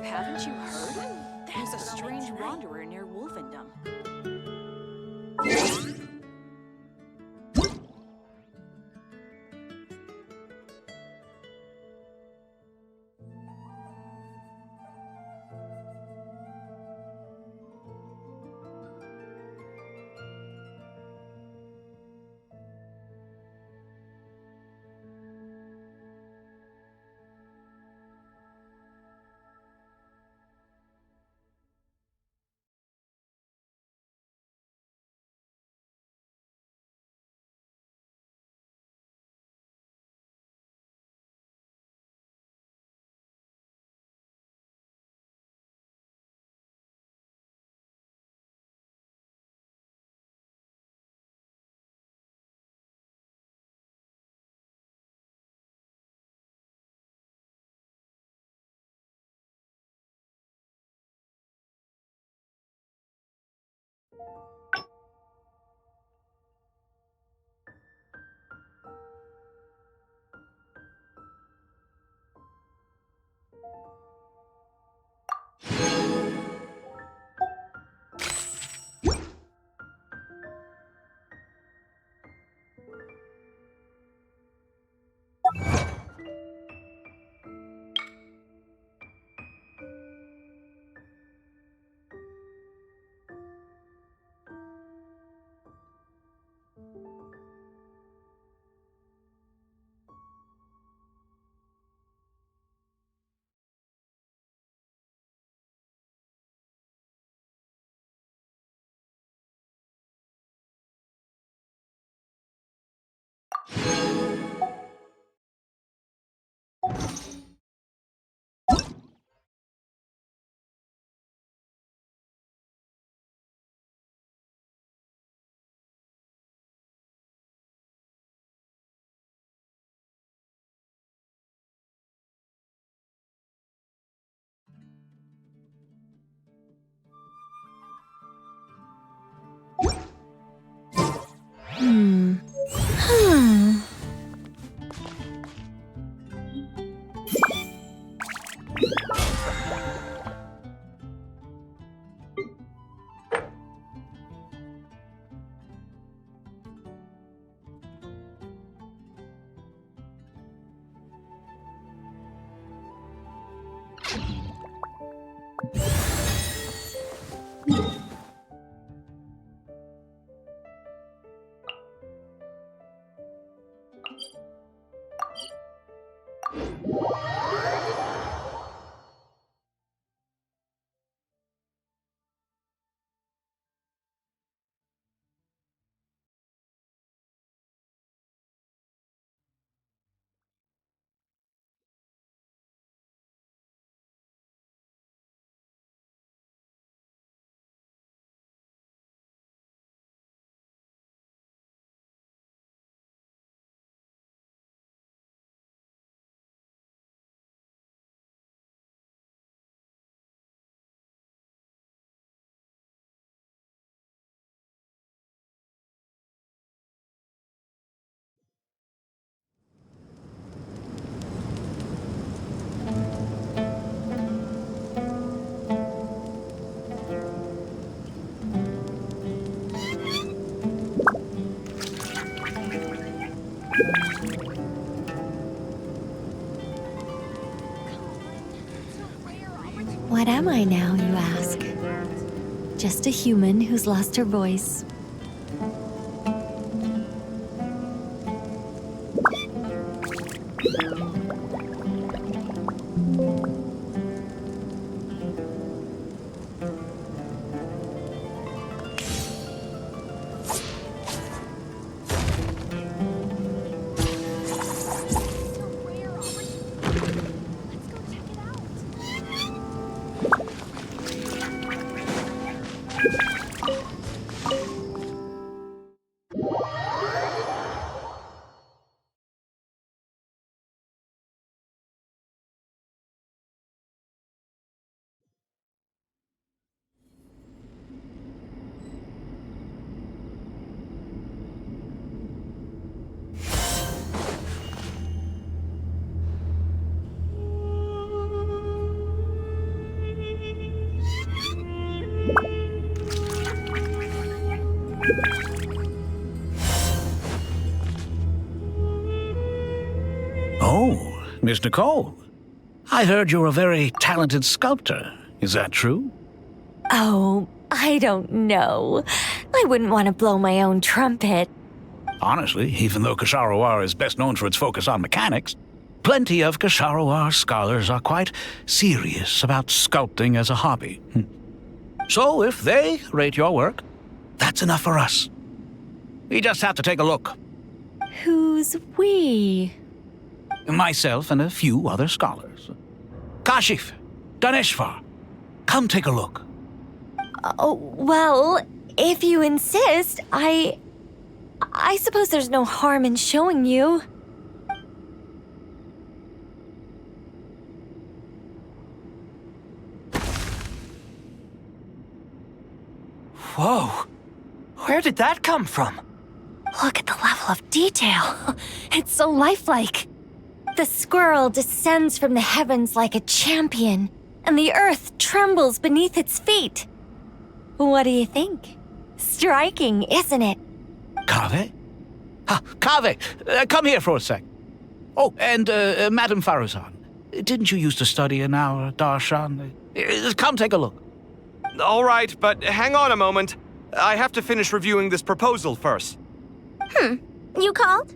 Haven't you heard? There's a strange wanderer near Wolfendom. What am I now, you ask? Just a human who's lost her voice. Oh, Miss Nicole. I heard you're a very talented sculptor. Is that true? Oh, I don't know. I wouldn't want to blow my own trumpet. Honestly, even though Kasharawar is best known for its focus on mechanics, plenty of Kasharawar scholars are quite serious about sculpting as a hobby. So if they rate your work, that's enough for us. We just have to take a look. Who's we? Myself and a few other scholars. Kashif, Daneshvar, come take a look. Oh, well, if you insist, I suppose there's no harm in showing you. Whoa! Where did that come from? Look at the level of detail. It's so lifelike. The squirrel descends from the heavens like a champion, and the earth trembles beneath its feet. What do you think? Striking, isn't it? Kaveh? Kaveh, come here for a sec. Oh, and Madame Faruzan, didn't you used to study in our darshan? Come take a look. All right, but hang on a moment. I have to finish reviewing this proposal first. You called?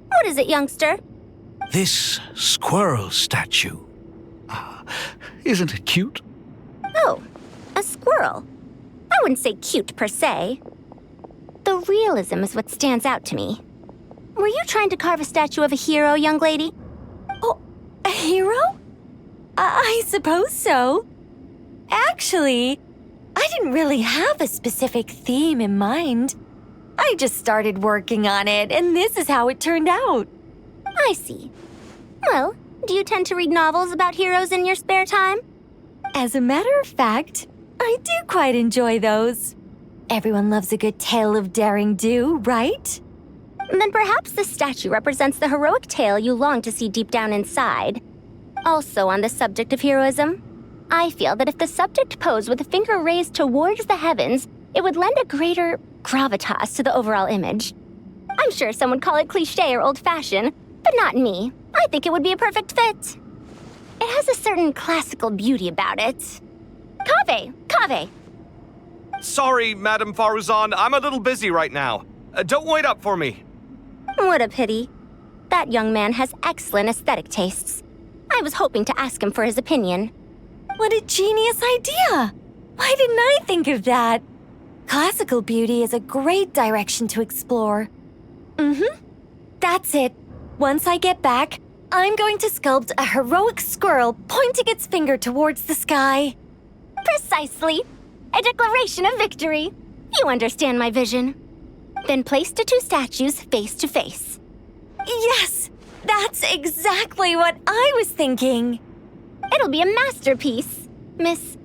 What is it, youngster? This squirrel statue. Isn't it cute? Oh, a squirrel. I wouldn't say cute per se. The realism is what stands out to me. Were you trying to carve a statue of a hero, young lady? Oh, a hero? I suppose so. Actually, I didn't really have a specific theme in mind. I just started working on it, and this is how it turned out. I see. Well, do you tend to read novels about heroes in your spare time? As a matter of fact, I do quite enjoy those. Everyone loves a good tale of daring do, right? Then perhaps this statue represents the heroic tale you long to see deep down inside. Also on the subject of heroism, I feel that if the subject posed with a finger raised towards the heavens, it would lend a greater gravitas to the overall image. I'm sure some would call it cliché or old-fashioned, but not me. I think it would be a perfect fit. It has a certain classical beauty about it. Kaveh! Sorry, Madame Faruzan, I'm a little busy right now. Don't wait up for me. What a pity. That young man has excellent aesthetic tastes. I was hoping to ask him for his opinion. What a genius idea! Why didn't I think of that? Classical beauty is a great direction to explore. That's it. Once I get back, I'm going to sculpt a heroic squirrel pointing its finger towards the sky. Precisely. A declaration of victory. You understand my vision. Then place the two statues face to face. Yes! That's exactly what I was thinking. It'll be a masterpiece. Miss...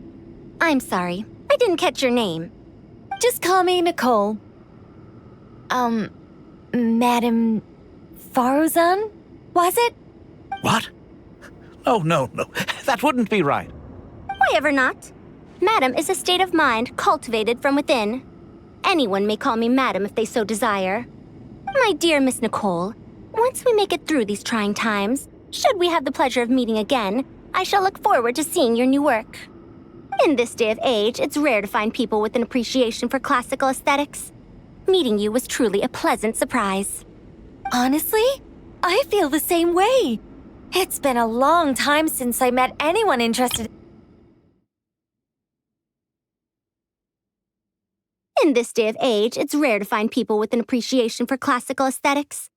I'm sorry. I didn't catch your name. Just call me Nicole. Madame Faruzan? Was it? What? Oh, no. That wouldn't be right. Why ever not? Madam is a state of mind cultivated from within. Anyone may call me Madam if they so desire. My dear Miss Nicole, once we make it through these trying times, should we have the pleasure of meeting again, I shall look forward to seeing your new work. In this day of age, it's rare to find people with an appreciation for classical aesthetics. Meeting you was truly a pleasant surprise. Honestly, I feel the same way. It's been a long time since I met anyone interested. In this day of age, it's rare to find people with an appreciation for classical aesthetics.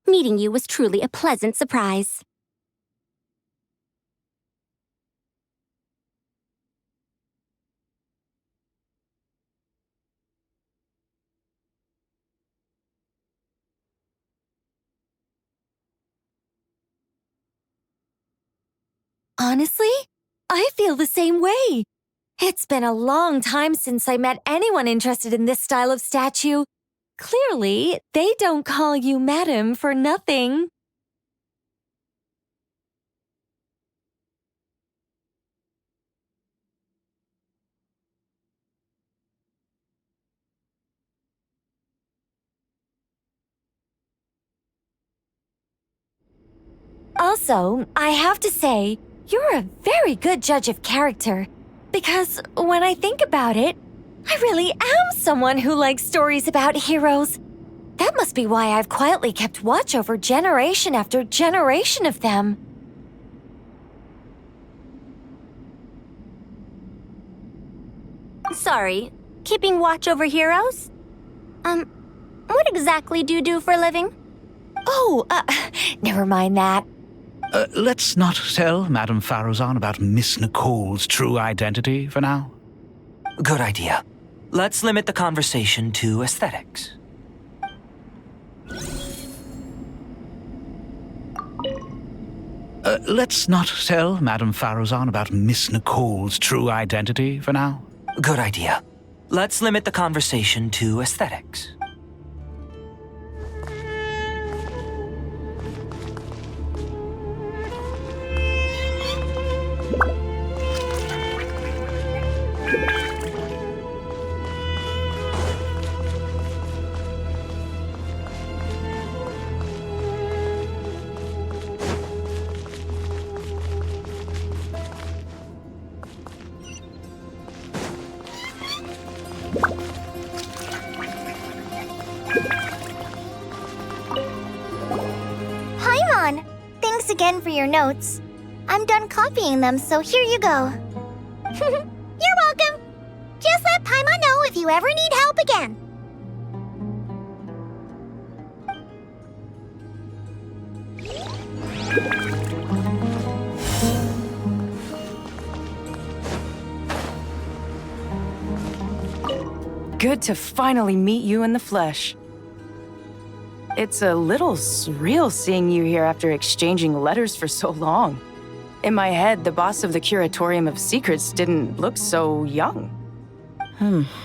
Meeting you was truly a pleasant surprise. Honestly, I feel the same way. It's been a long time since I met anyone interested in this style of statue. Clearly, they don't call you Madam for nothing. Also, I have to say, you're a very good judge of character. Because when I think about it, I really am someone who likes stories about heroes. That must be why I've quietly kept watch over generation after generation of them. Sorry, keeping watch over heroes? What exactly do you do for a living? Oh, never mind that. Let's not tell Madame Faruzan about Miss Nicole's true identity for now. Good idea. Let's limit the conversation to aesthetics. Let's not tell Madame Faruzan about Miss Nicole's true identity for now. Good idea. Let's limit the conversation to aesthetics. Paimon! Thanks again for your notes. I'm done copying them, so here you go. You're welcome! Just let Paimon know if you ever need help again. Good to finally meet you in the flesh. It's a little surreal seeing you here after exchanging letters for so long. In my head, the boss of the Curatorium of Secrets didn't look so young.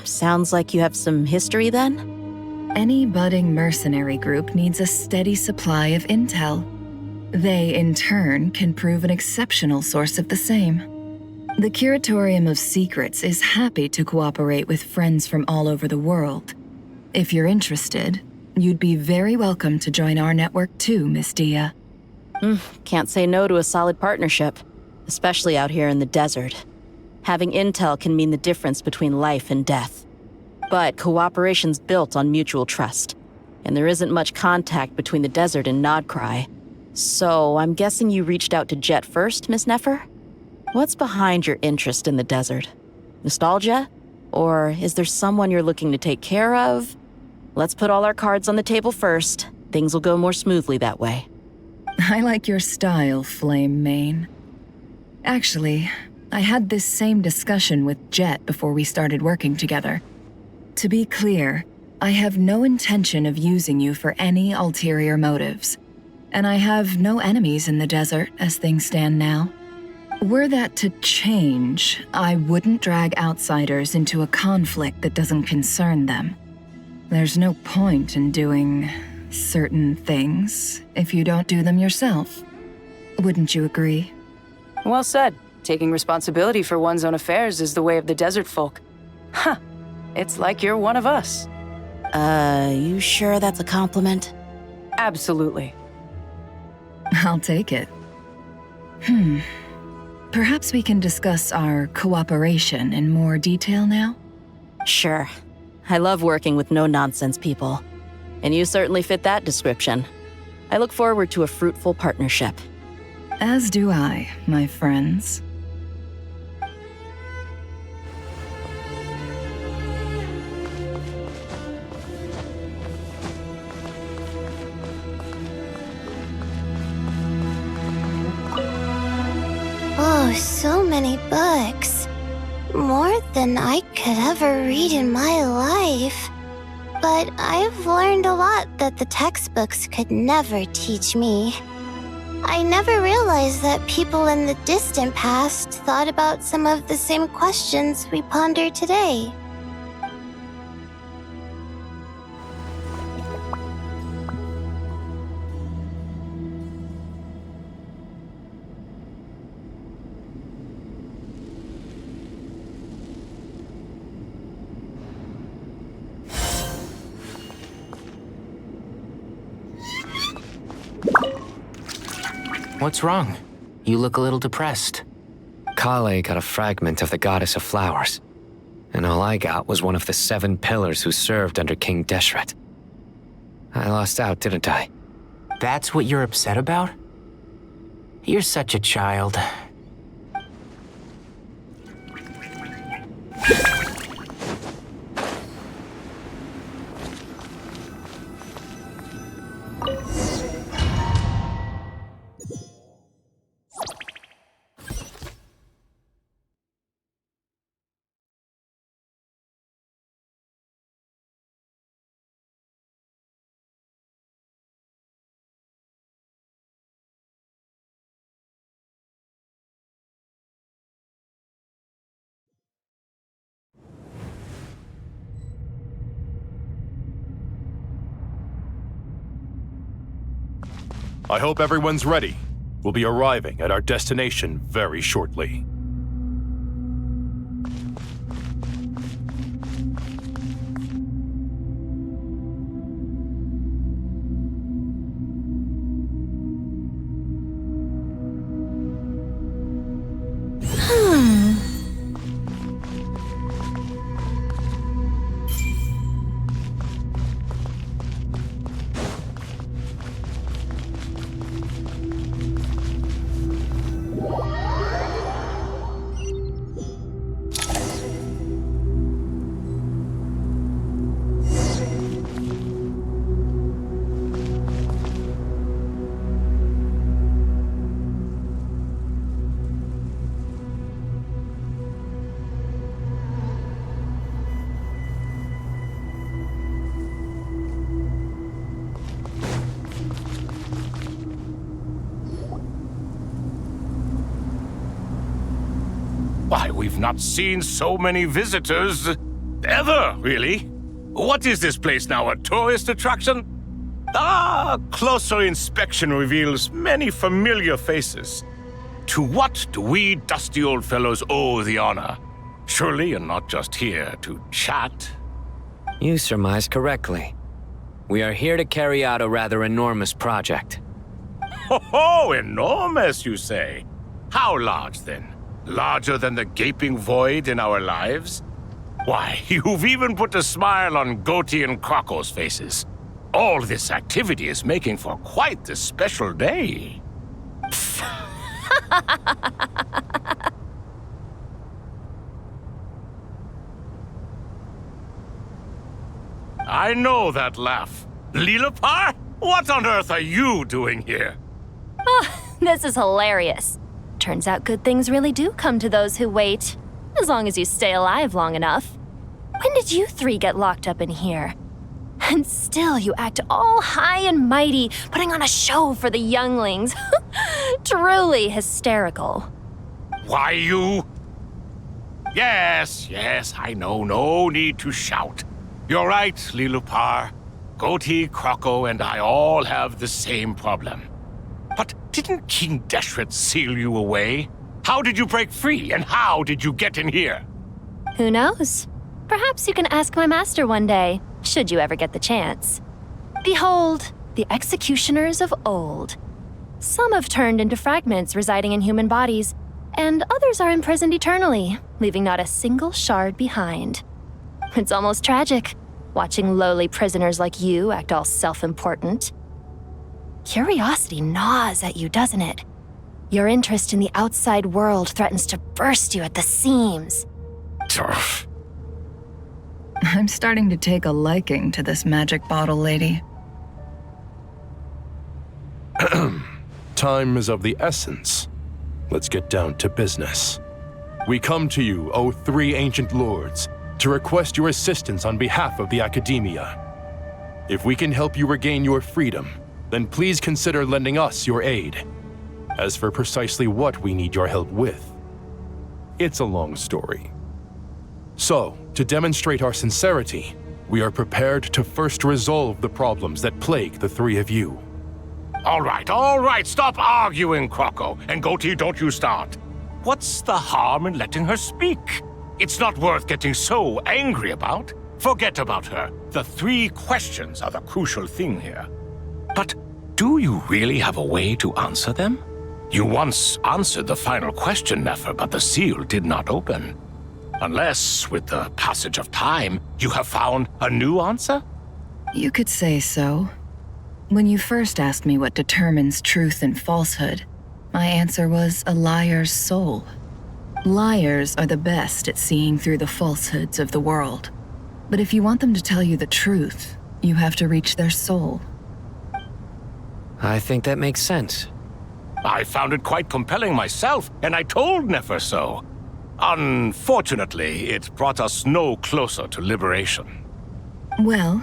Sounds like you have some history then? Any budding mercenary group needs a steady supply of intel. They, in turn, can prove an exceptional source of the same. The Curatorium of Secrets is happy to cooperate with friends from all over the world. If you're interested, you'd be very welcome to join our network too, Miss Dia. Can't say no to a solid partnership, especially out here in the desert. Having intel can mean the difference between life and death. But cooperation's built on mutual trust, and there isn't much contact between the desert and Nodcry. So I'm guessing you reached out to Jet first, Miss Nefer? What's behind your interest in the desert? Nostalgia? Or is there someone you're looking to take care of? Let's put all our cards on the table first. Things will go more smoothly that way. I like your style, Flame Mane. Actually, I had this same discussion with Jet before we started working together. To be clear, I have no intention of using you for any ulterior motives. And I have no enemies in the desert as things stand now. Were that to change, I wouldn't drag outsiders into a conflict that doesn't concern them. There's no point in doing certain things if you don't do them yourself. Wouldn't you agree? Well said. Taking responsibility for one's own affairs is the way of the desert folk. Huh. It's like you're one of us. You sure that's a compliment? Absolutely. I'll take it. Perhaps we can discuss our cooperation in more detail now? Sure. I love working with no-nonsense people. And you certainly fit that description. I look forward to a fruitful partnership. As do I, my friends. Oh, so many books. More than I could ever read in my life. But I've learned a lot that the textbooks could never teach me. I never realized that people in the distant past thought about some of the same questions we ponder today. What's wrong? You look a little depressed. Kale got a fragment of the Goddess of Flowers, and all I got was one of the 7 pillars who served under King Deshret. I lost out, didn't I? That's what you're upset about? You're such a child. I hope everyone's ready. We'll be arriving at our destination very shortly. Why, we've not seen so many visitors ever, really. What is this place now, a tourist attraction? Closer inspection reveals many familiar faces. To what do we dusty old fellows owe the honor? Surely you're not just here to chat. You surmise correctly. We are here to carry out a rather enormous project. Ho, enormous, you say? How large, then? Larger than the gaping void in our lives? Why, you've even put a smile on Goatee and Crocco's faces. All this activity is making for quite the special day. I know that laugh. Lilipar? What on earth are you doing here? This is hilarious. Turns out good things really do come to those who wait, as long as you stay alive long enough. When did you 3 get locked up in here? And still you act all high and mighty, putting on a show for the younglings. Truly hysterical. Why, you... Yes, I know, no need to shout. You're right, Lilipar. Goatee, Crocco, and I all have the same problem. But didn't King Deshret seal you away? How did you break free, and how did you get in here? Who knows? Perhaps you can ask my master one day, should you ever get the chance. Behold, the executioners of old. Some have turned into fragments residing in human bodies, and others are imprisoned eternally, leaving not a single shard behind. It's almost tragic, watching lowly prisoners like you act all self-important. Curiosity gnaws at you, doesn't it? Your interest in the outside world threatens to burst you at the seams. Turf. I'm starting to take a liking to this magic bottle lady. Time is of the essence. Let's get down to business. We come to you, O 3 ancient lords, to request your assistance on behalf of the Academia. If we can help you regain your freedom, then please consider lending us your aid. As for precisely what we need your help with, it's a long story. So, to demonstrate our sincerity, we are prepared to first resolve the problems that plague the 3 of you. All right, stop arguing, Crocco. And Goatee, don't you start. What's the harm in letting her speak? It's not worth getting so angry about. Forget about her. The 3 questions are the crucial thing here. But do you really have a way to answer them? You once answered the final question, Nefer, but the seal did not open. Unless, with the passage of time, you have found a new answer? You could say so. When you first asked me what determines truth and falsehood, my answer was a liar's soul. Liars are the best at seeing through the falsehoods of the world. But if you want them to tell you the truth, you have to reach their soul. I think that makes sense. I found it quite compelling myself, and I told Nefer so. Unfortunately, it brought us no closer to liberation. Well,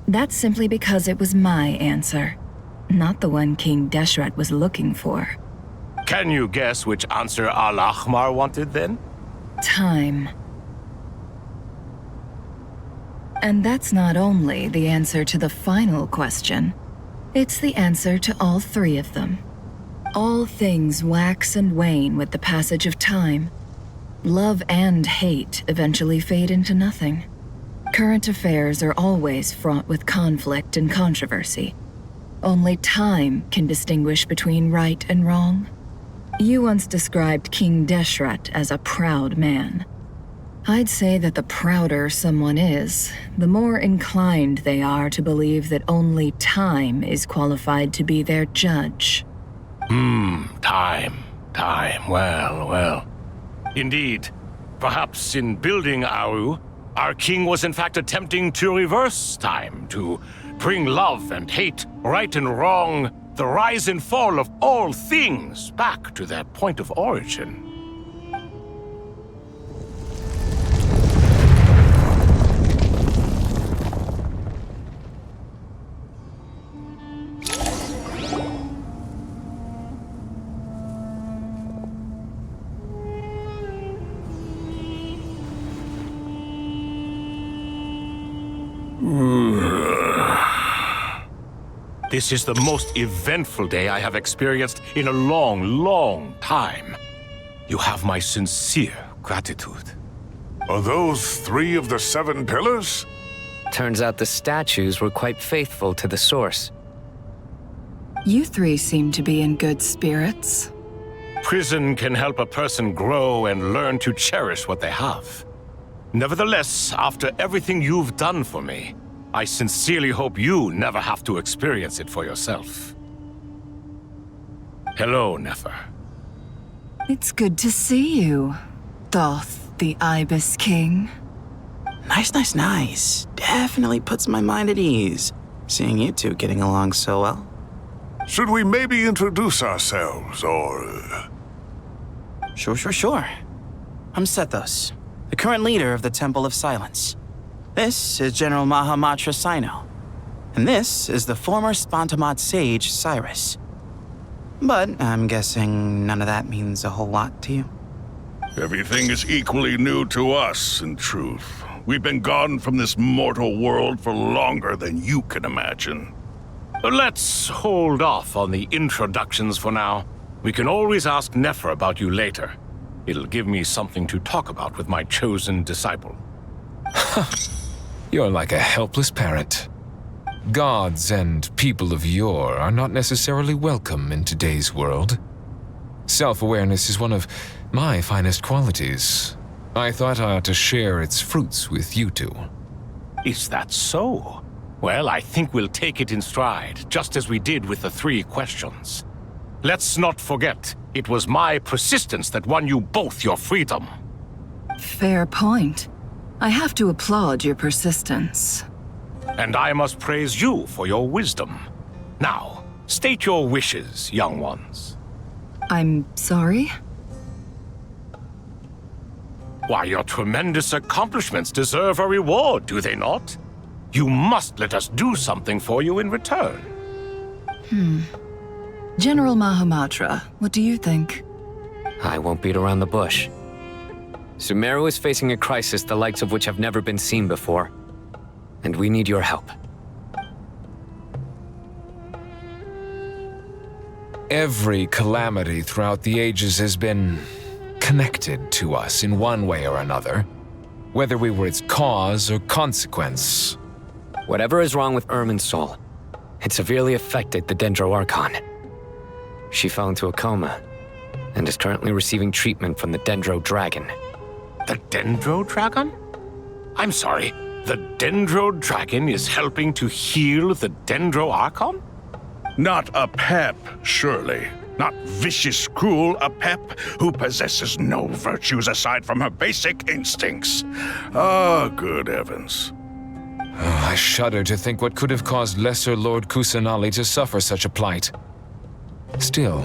that's simply because it was my answer, not the one King Deshret was looking for. Can you guess which answer Al-Ahmar wanted then? Time. And that's not only the answer to the final question, it's the answer to all three of them. All things wax and wane with the passage of time. Love and hate eventually fade into nothing. Current affairs are always fraught with conflict and controversy. Only time can distinguish between right and wrong. You once described King Deshret as a proud man. I'd say that the prouder someone is, the more inclined they are to believe that only time is qualified to be their judge. Time. Well. Indeed. Perhaps in building Aru, our king was in fact attempting to reverse time, to bring love and hate, right and wrong, the rise and fall of all things back to their point of origin. This is the most eventful day I have experienced in a long time. You have my sincere gratitude. Are those 3 of the 7 pillars? Turns out the statues were quite faithful to the source. You three seem to be in good spirits. Prison can help a person grow and learn to cherish what they have. Nevertheless, after everything you've done for me, I sincerely hope you never have to experience it for yourself. Hello, Nefer. It's good to see you, Thoth, the Ibis King. Nice. Definitely puts my mind at ease, seeing you two getting along so well. Should we maybe introduce ourselves, or... Sure. I'm Sethos, the current leader of the Temple of Silence. This is General Mahamatra Sino, and this is the former Spantamot sage, Cyrus. But I'm guessing none of that means a whole lot to you. Everything is equally new to us, in truth. We've been gone from this mortal world for longer than you can imagine. Let's hold off on the introductions for now. We can always ask Nefer about you later. It'll give me something to talk about with my chosen disciple. You're like a helpless parent. Gods and people of yore are not necessarily welcome in today's world. Self-awareness is one of my finest qualities. I thought I ought to share its fruits with you two. Is that so? Well, I think we'll take it in stride, just as we did with the 3 questions. Let's not forget, it was my persistence that won you both your freedom. Fair point. I have to applaud your persistence. And I must praise you for your wisdom. Now, state your wishes, young ones. I'm sorry? Why, your tremendous accomplishments deserve a reward, do they not? You must let us do something for you in return. General Mahamatra, what do you think? I won't beat around the bush. Sumeru is facing a crisis the likes of which have never been seen before. And we need your help. Every calamity throughout the ages has been connected to us in one way or another, whether we were its cause or consequence. Whatever is wrong with Irmin's soul, it severely affected the Dendro Archon. She fell into a coma and is currently receiving treatment from the Dendro Dragon. The Dendro Dragon? I'm sorry, the Dendro Dragon is helping to heal the Dendro Archon? Not a pep, surely. Not vicious, cruel a pep who possesses no virtues aside from her basic instincts. Ah, good heavens. Oh, I shudder to think what could have caused Lesser Lord Kusanali to suffer such a plight. Still,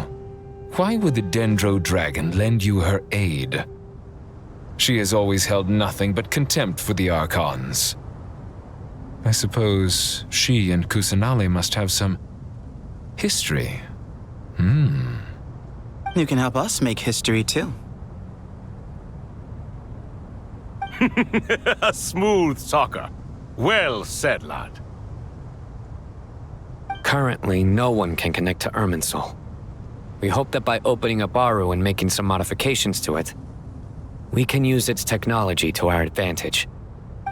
why would the Dendro Dragon lend you her aid? She has always held nothing but contempt for the Archons. I suppose she and Kusanali must have some history. You can help us make history too. A smooth talker. Well said, lad. Currently, no one can connect to Irminsul. We hope that by opening up Aru and making some modifications to it, we can use its technology to our advantage.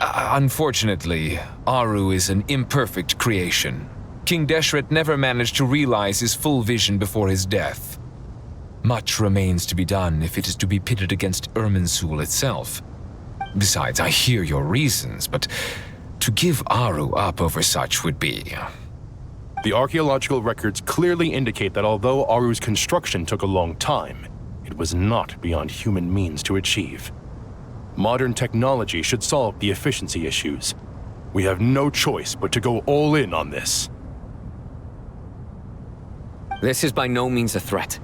Unfortunately, Aru is an imperfect creation. King Deshret never managed to realize his full vision before his death. Much remains to be done if it is to be pitted against Irminsul itself. Besides, I hear your reasons, but to give Aru up over such would be... The archaeological records clearly indicate that although Aru's construction took a long time, it was not beyond human means to achieve. Modern technology should solve the efficiency issues. We have no choice but to go all in on this. This is by no means a threat.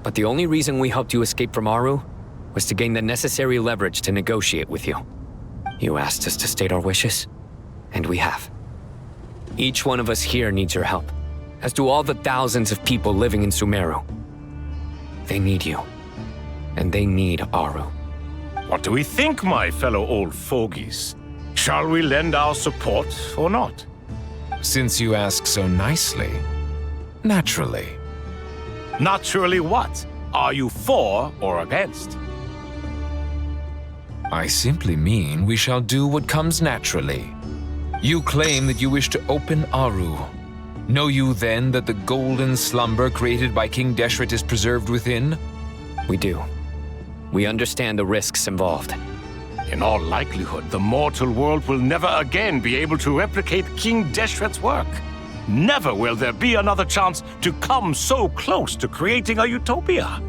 But the only reason we helped you escape from Aru was to gain the necessary leverage to negotiate with you. You asked us to state our wishes, and we have. Each one of us here needs your help, as do all the thousands of people living in Sumeru. They need you, and they need Aru. What do we think, my fellow old fogies? Shall we lend our support or not? Since you ask so nicely, naturally. Naturally what? Are you for or against? I simply mean we shall do what comes naturally. You claim that you wish to open Aru. Know you then that the golden slumber created by King Deshret is preserved within? We do. We understand the risks involved. In all likelihood, the mortal world will never again be able to replicate King Deshret's work. Never will there be another chance to come so close to creating a utopia.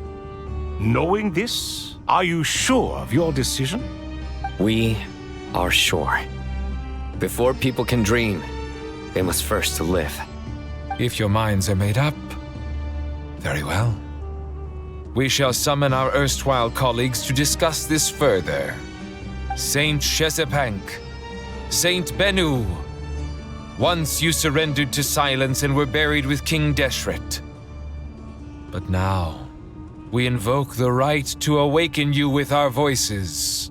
Knowing this, are you sure of your decision? We are sure. Before people can dream, they must first live. If your minds are made up, very well. We shall summon our erstwhile colleagues to discuss this further. Saint Shezepank, Saint Bennu, once you surrendered to silence and were buried with King Deshret. But now, we invoke the right to awaken you with our voices.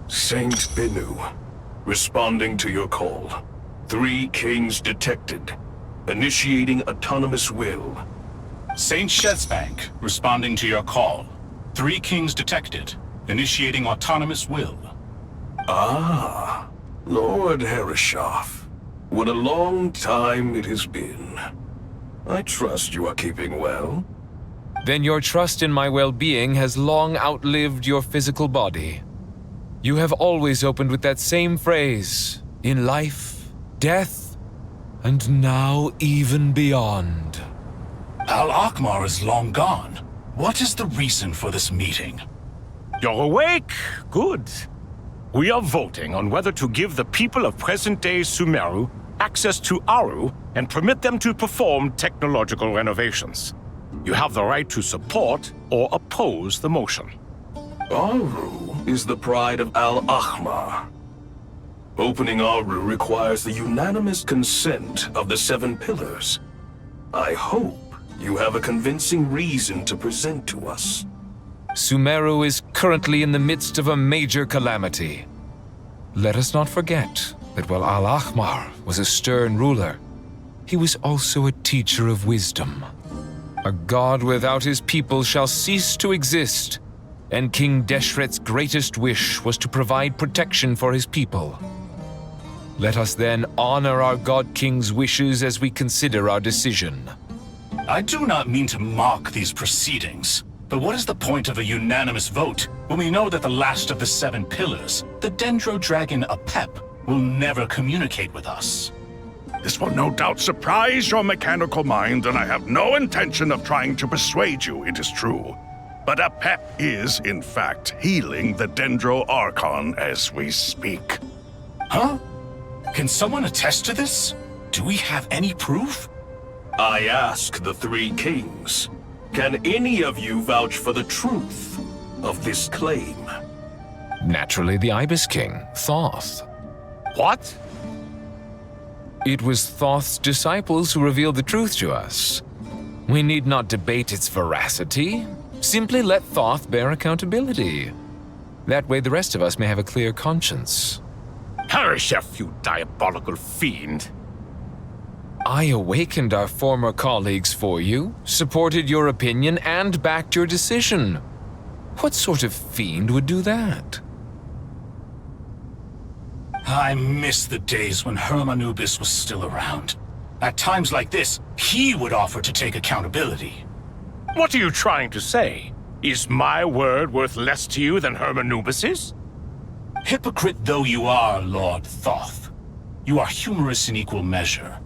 Saint Bennu, responding to your call. 3 kings detected. Initiating autonomous will. Saint Shezbank, responding to your call. 3 kings detected. Initiating autonomous will. Ah, Lord Herreshoff. What a long time it has been. I trust you are keeping well. Then your trust in my well-being has long outlived your physical body. You have always opened with that same phrase, in life, death, and now even beyond. Al-Akmar is long gone. What is the reason for this meeting? You're awake? Good. We are voting on whether to give the people of present-day Sumeru access to Aru and permit them to perform technological renovations. You have the right to support or oppose the motion. Aru is the pride of Al-Ahmar. Opening Aru requires the unanimous consent of the 7 pillars. I hope you have a convincing reason to present to us. Sumeru is currently in the midst of a major calamity. Let us not forget that while Al-Ahmar was a stern ruler, he was also a teacher of wisdom. A god without his people shall cease to exist, and King Deshret's greatest wish was to provide protection for his people. Let us then honor our God King's wishes as we consider our decision. I do not mean to mock these proceedings, but what is the point of a unanimous vote when we know that the last of the 7 pillars, the Dendro Dragon Apep, will never communicate with us? This will no doubt surprise your mechanical mind, and I have no intention of trying to persuade you it is true. But Apep is, in fact, healing the Dendro Archon as we speak. Huh? Can someone attest to this? Do we have any proof? I ask the 3 kings, can any of you vouch for the truth of this claim? Naturally, the Ibis King, Thoth. What? It was Thoth's disciples who revealed the truth to us. We need not debate its veracity. Simply let Thoth bear accountability. That way the rest of us may have a clear conscience. Harishef, you diabolical fiend! I awakened our former colleagues for you, supported your opinion, and backed your decision. What sort of fiend would do that? I miss the days when Hermanubis was still around. At times like this, he would offer to take accountability. What are you trying to say? Is my word worth less to you than Hermanubis's? Hypocrite though you are, Lord Thoth, you are humorous in equal measure.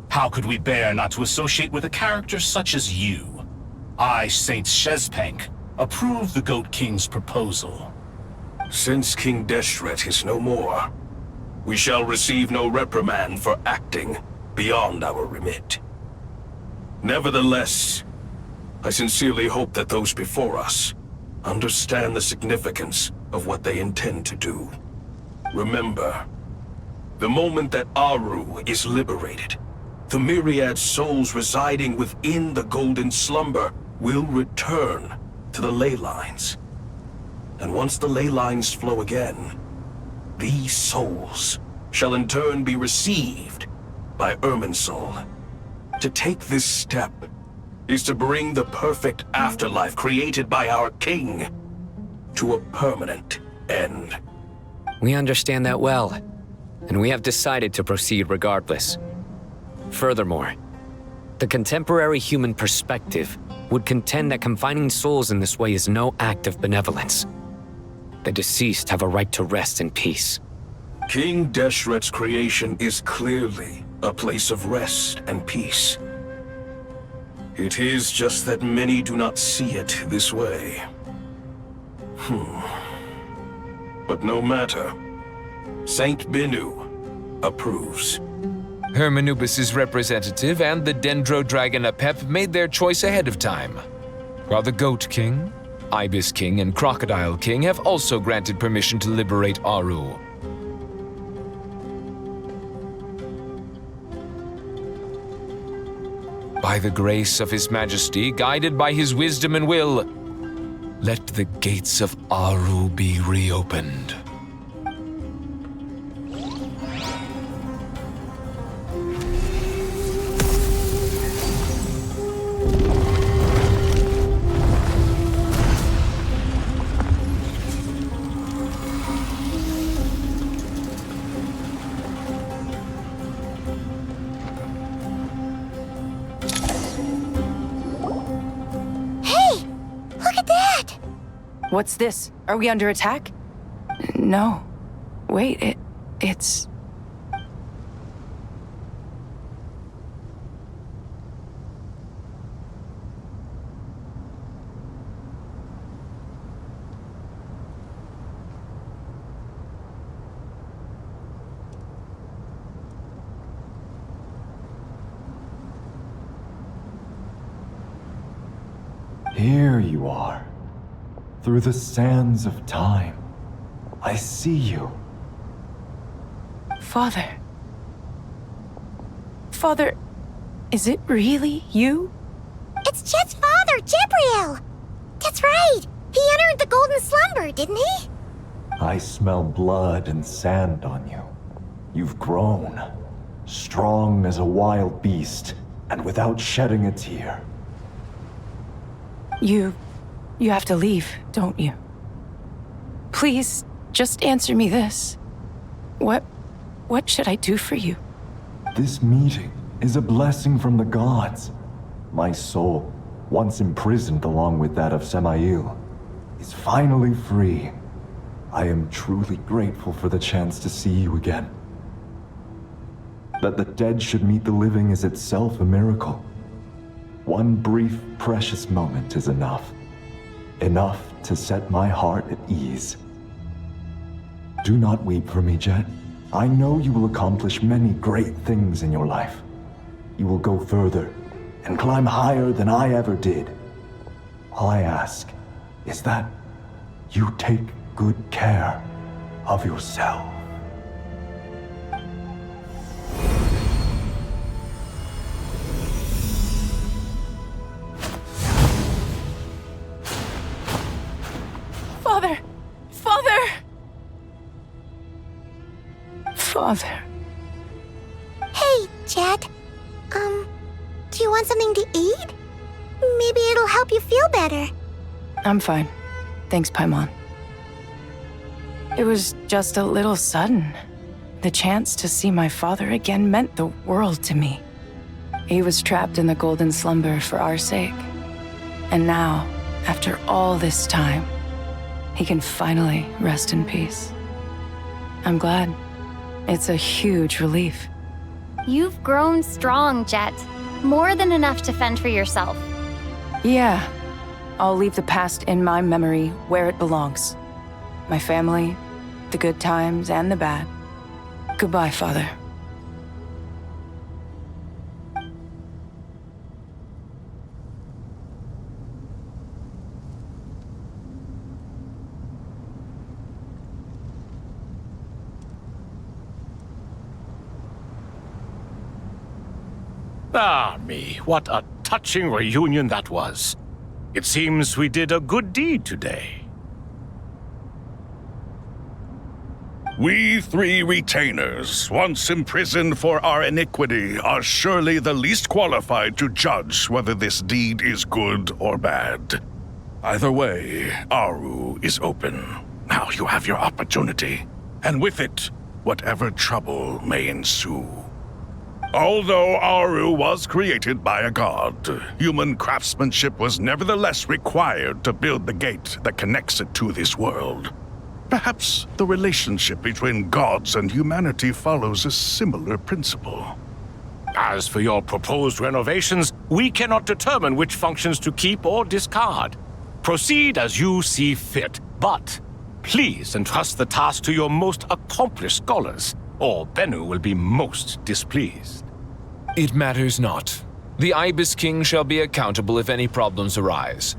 How could we bear not to associate with a character such as you? I, Saint Shezpank, approve the Goat King's proposal. Since King Deshret is no more, we shall receive no reprimand for acting beyond our remit. Nevertheless, I sincerely hope that those before us understand the significance of what they intend to do. Remember, the moment that Aru is liberated, the myriad souls residing within the Golden Slumber will return to the ley lines. And once the ley lines flow again, these souls shall in turn be received by Irminsul. To take this step is to bring the perfect afterlife created by our king to a permanent end. We understand that well, and we have decided to proceed regardless. Furthermore, the contemporary human perspective would contend that confining souls in this way is no act of benevolence. The deceased have a right to rest in peace. King Deshret's creation is clearly a place of rest and peace. It is just that many do not see it this way. But no matter. Saint Binu approves. Hermanubis' representative and the Dendro Dragon Apep made their choice ahead of time, while the Goat King, Ibis King, and Crocodile King have also granted permission to liberate Aru. By the grace of His Majesty, guided by His wisdom and will, let the gates of Aru be reopened. What's this? Are we under attack? No. Wait, it's... Here you are. Through the sands of time, I see you. Father. Father, is it really you? It's Jet's father, Jibriel! That's right! He entered the golden slumber, didn't he? I smell blood and sand on you. You've grown, strong as a wild beast, and without shedding a tear. You have to leave, don't you? Please, just answer me this. What should I do for you? This meeting is a blessing from the gods. My soul, once imprisoned along with that of Semail, is finally free. I am truly grateful for the chance to see you again. That the dead should meet the living is itself a miracle. One brief, precious moment is enough. Enough to set my heart at ease. Do not weep for me, Jet. I know you will accomplish many great things in your life. You will go further and climb higher than I ever did. All I ask is that you take good care of yourself. Father! Father! Father. Hey, Jet. Do you want something to eat? Maybe it'll help you feel better. I'm fine. Thanks, Paimon. It was just a little sudden. The chance to see my father again meant the world to me. He was trapped in the golden slumber for our sake. And now, after all this time, he can finally rest in peace. I'm glad. It's a huge relief. You've grown strong, Jet. More than enough to fend for yourself. Yeah. I'll leave the past in my memory where it belongs. My family, the good times and the bad. Goodbye, Father. Ah, me, what a touching reunion that was. It seems we did a good deed today. We three retainers, once imprisoned for our iniquity, are surely the least qualified to judge whether this deed is good or bad. Either way, Aru is open. Now you have your opportunity, and with it, whatever trouble may ensue. Although Aru was created by a god, human craftsmanship was nevertheless required to build the gate that connects it to this world. Perhaps the relationship between gods and humanity follows a similar principle. As for your proposed renovations, we cannot determine which functions to keep or discard. Proceed as you see fit, but please entrust the task to your most accomplished scholars, or Bennu will be most displeased. It matters not. The Ibis King shall be accountable if any problems arise.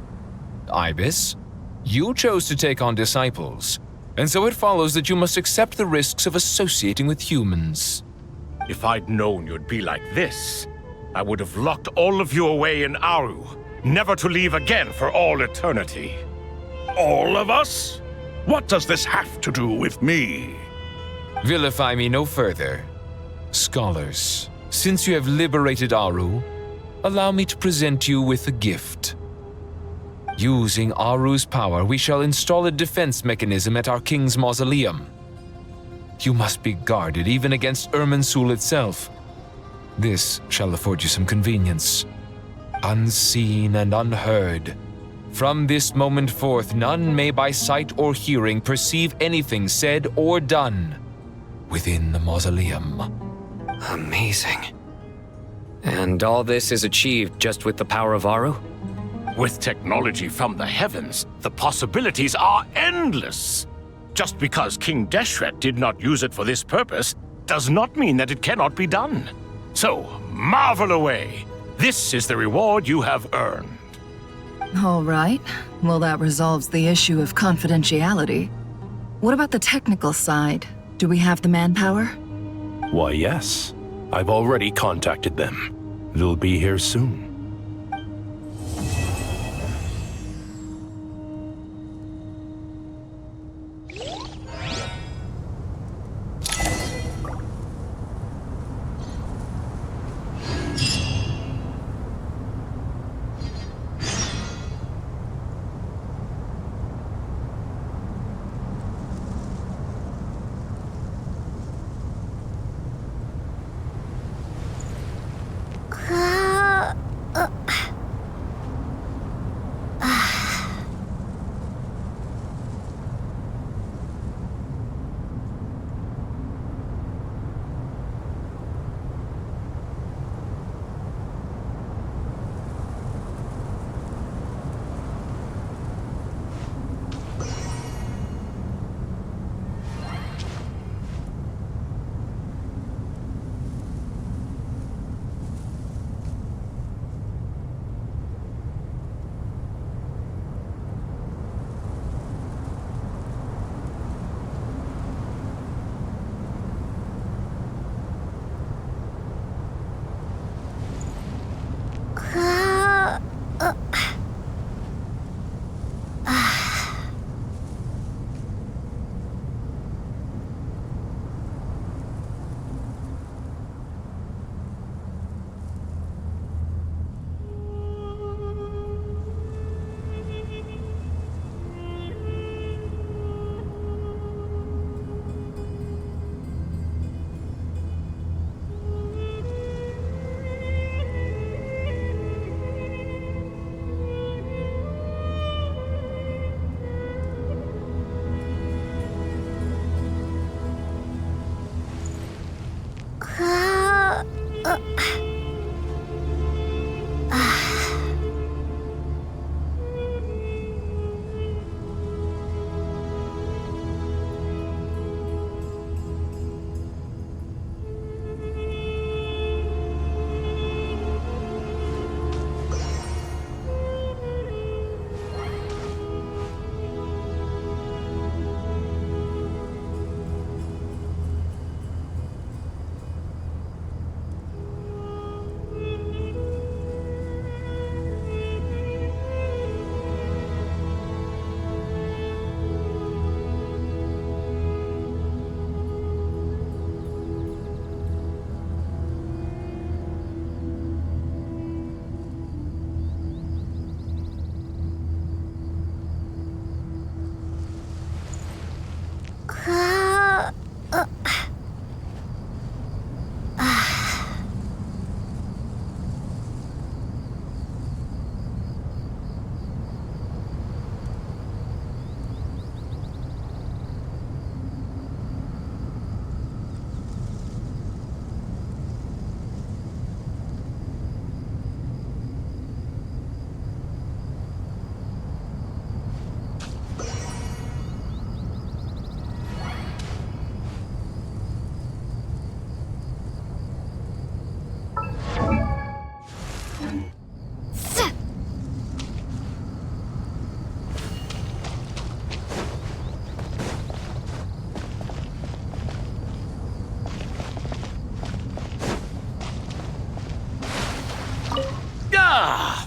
Ibis, you chose to take on disciples, and so it follows that you must accept the risks of associating with humans. If I'd known you'd be like this, I would have locked all of you away in Aru, never to leave again for all eternity. All of us? What does this have to do with me? Vilify me no further. Scholars, since you have liberated Aru, allow me to present you with a gift. Using Aru's power, we shall install a defense mechanism at our king's mausoleum. You must be guarded even against Irminsul itself. This shall afford you some convenience. Unseen and unheard. From this moment forth, none may by sight or hearing perceive anything said or done within the mausoleum. Amazing. And all this is achieved just with the power of Aru? With technology from the heavens, the possibilities are endless. Just because King Deshret did not use it for this purpose does not mean that it cannot be done. So, marvel away. This is the reward you have earned. All right. Well, that resolves the issue of confidentiality. What about the technical side? Do we have the manpower? Why, yes. I've already contacted them. They'll be here soon.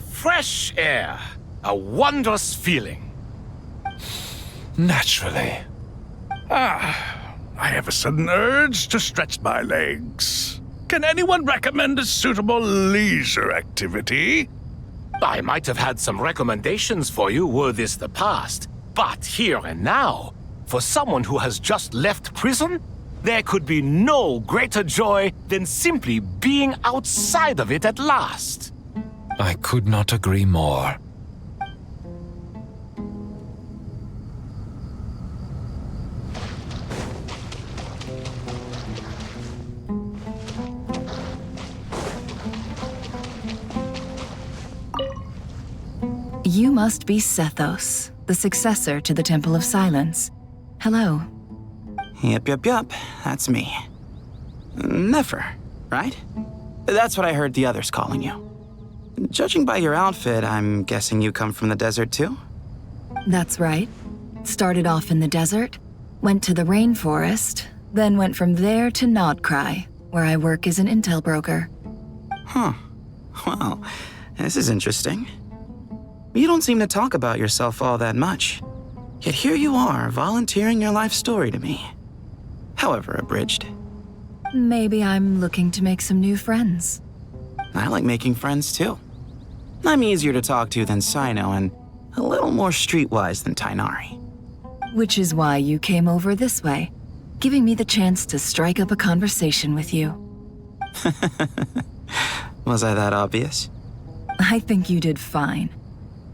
Fresh air. A wondrous feeling. Naturally. I have a sudden urge to stretch my legs. Can anyone recommend a suitable leisure activity? I might have had some recommendations for you were this the past, but here and now, for someone who has just left prison, there could be no greater joy than simply being outside of it at last. I could not agree more. You must be Sethos, the successor to the Temple of Silence. Hello. Yep. That's me. Nefer, right? That's what I heard the others calling you. Judging by your outfit, I'm guessing you come from the desert too? That's right. Started off in the desert, went to the rainforest, then went from there to Nodcry, where I work as an intel broker. Huh. Well, this is interesting. You don't seem to talk about yourself all that much. Yet here you are, volunteering your life story to me. However abridged. Maybe I'm looking to make some new friends. I like making friends too. I'm easier to talk to than Sino and a little more streetwise than Tainari. Which is why you came over this way, giving me the chance to strike up a conversation with you. Was I that obvious? I think you did fine.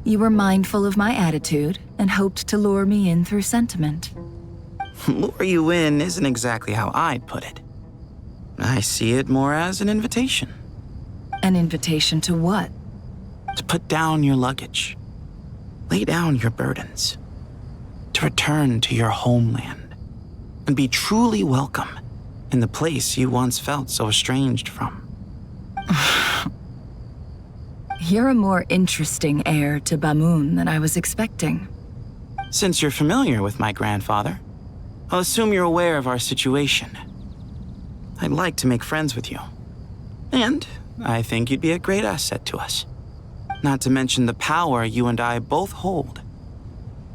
You were mindful of my attitude and hoped to lure me in through sentiment. Lure you in isn't exactly how I'd put it. I see it more as an invitation. An invitation to what? To put down your luggage. Lay down your burdens. To return to your homeland. And be truly welcome in the place you once felt so estranged from. You're a more interesting heir to Bamun than I was expecting. Since you're familiar with my grandfather, I'll assume you're aware of our situation. I'd like to make friends with you. And I think you'd be a great asset to us. Not to mention the power you and I both hold.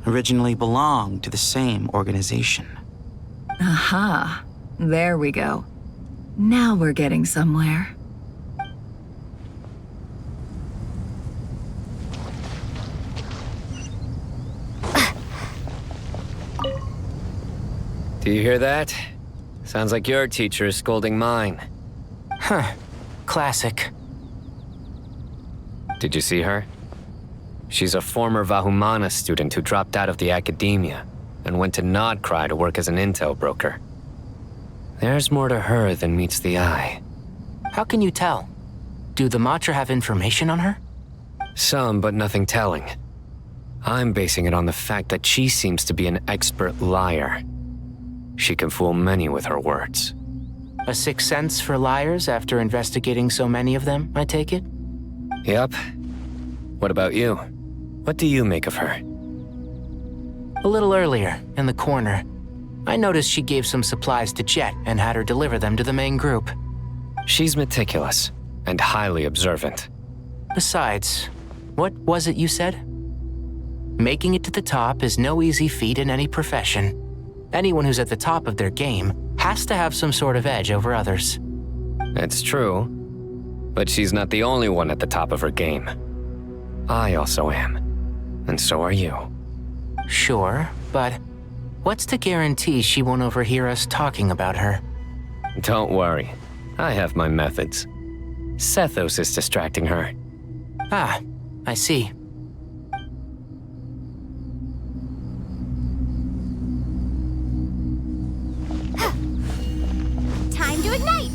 Originally belonged to the same organization. Aha, there we go. Now we're getting somewhere. Do you hear that? Sounds like your teacher is scolding mine. Huh. Classic. Did you see her? She's a former Vahumana student who dropped out of the academia and went to Nodcry to work as an intel broker. There's more to her than meets the eye. How can you tell? Do the Matra have information on her? Some, but nothing telling. I'm basing it on the fact that she seems to be an expert liar. She can fool many with her words. A sixth sense for liars after investigating so many of them, I take it? Yep. What about you? What do you make of her? A little earlier, in the corner, I noticed she gave some supplies to Jet and had her deliver them to the main group. She's meticulous and highly observant. Besides, what was it you said? Making it to the top is no easy feat in any profession. Anyone who's at the top of their game has to have some sort of edge over others. It's true, but she's not the only one at the top of her game. I also am, and so are you. Sure, but what's to guarantee she won't overhear us talking about her? Don't worry, I have my methods. Sethos is distracting her. Ah, I see. Time to ignite!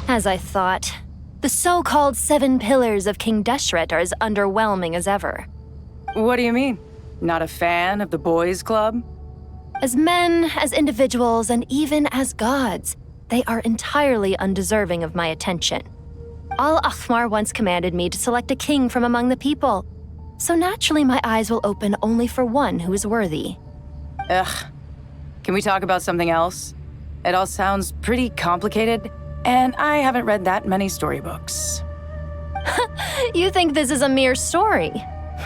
As I thought. The so-called 7 pillars of King Deshret are as underwhelming as ever. What do you mean? Not a fan of the boys' club? As men, as individuals, and even as gods, they are entirely undeserving of my attention. Al-Akhmar once commanded me to select a king from among the people, so naturally my eyes will open only for one who is worthy. Ugh. Can we talk about something else? It all sounds pretty complicated, and I haven't read that many storybooks. You think this is a mere story?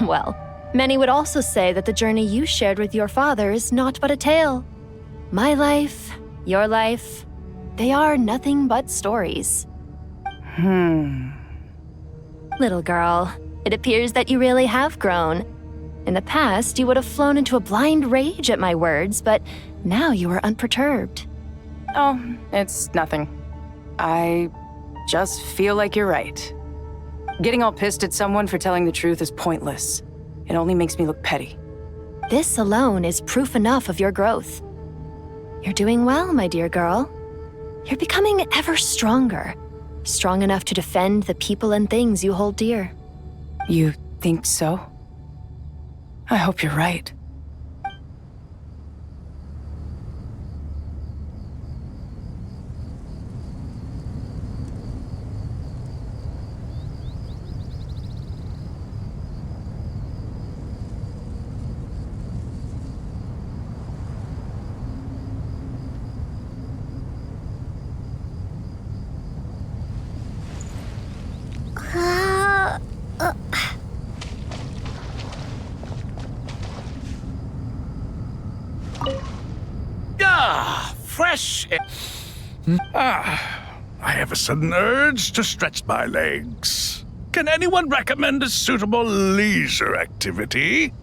Well, many would also say that the journey you shared with your father is not but a tale. My life, your life, they are nothing but stories. Little girl, it appears that you really have grown. In the past, you would have flown into a blind rage at my words, but now you are unperturbed. Oh, it's nothing. I just feel like you're right. Getting all pissed at someone for telling the truth is pointless. It only makes me look petty. This alone is proof enough of your growth. You're doing well, my dear girl. You're becoming ever stronger. Strong enough to defend the people and things you hold dear. You think so? I hope you're right. Fresh air. I have a sudden urge to stretch my legs. Can anyone recommend a suitable leisure activity?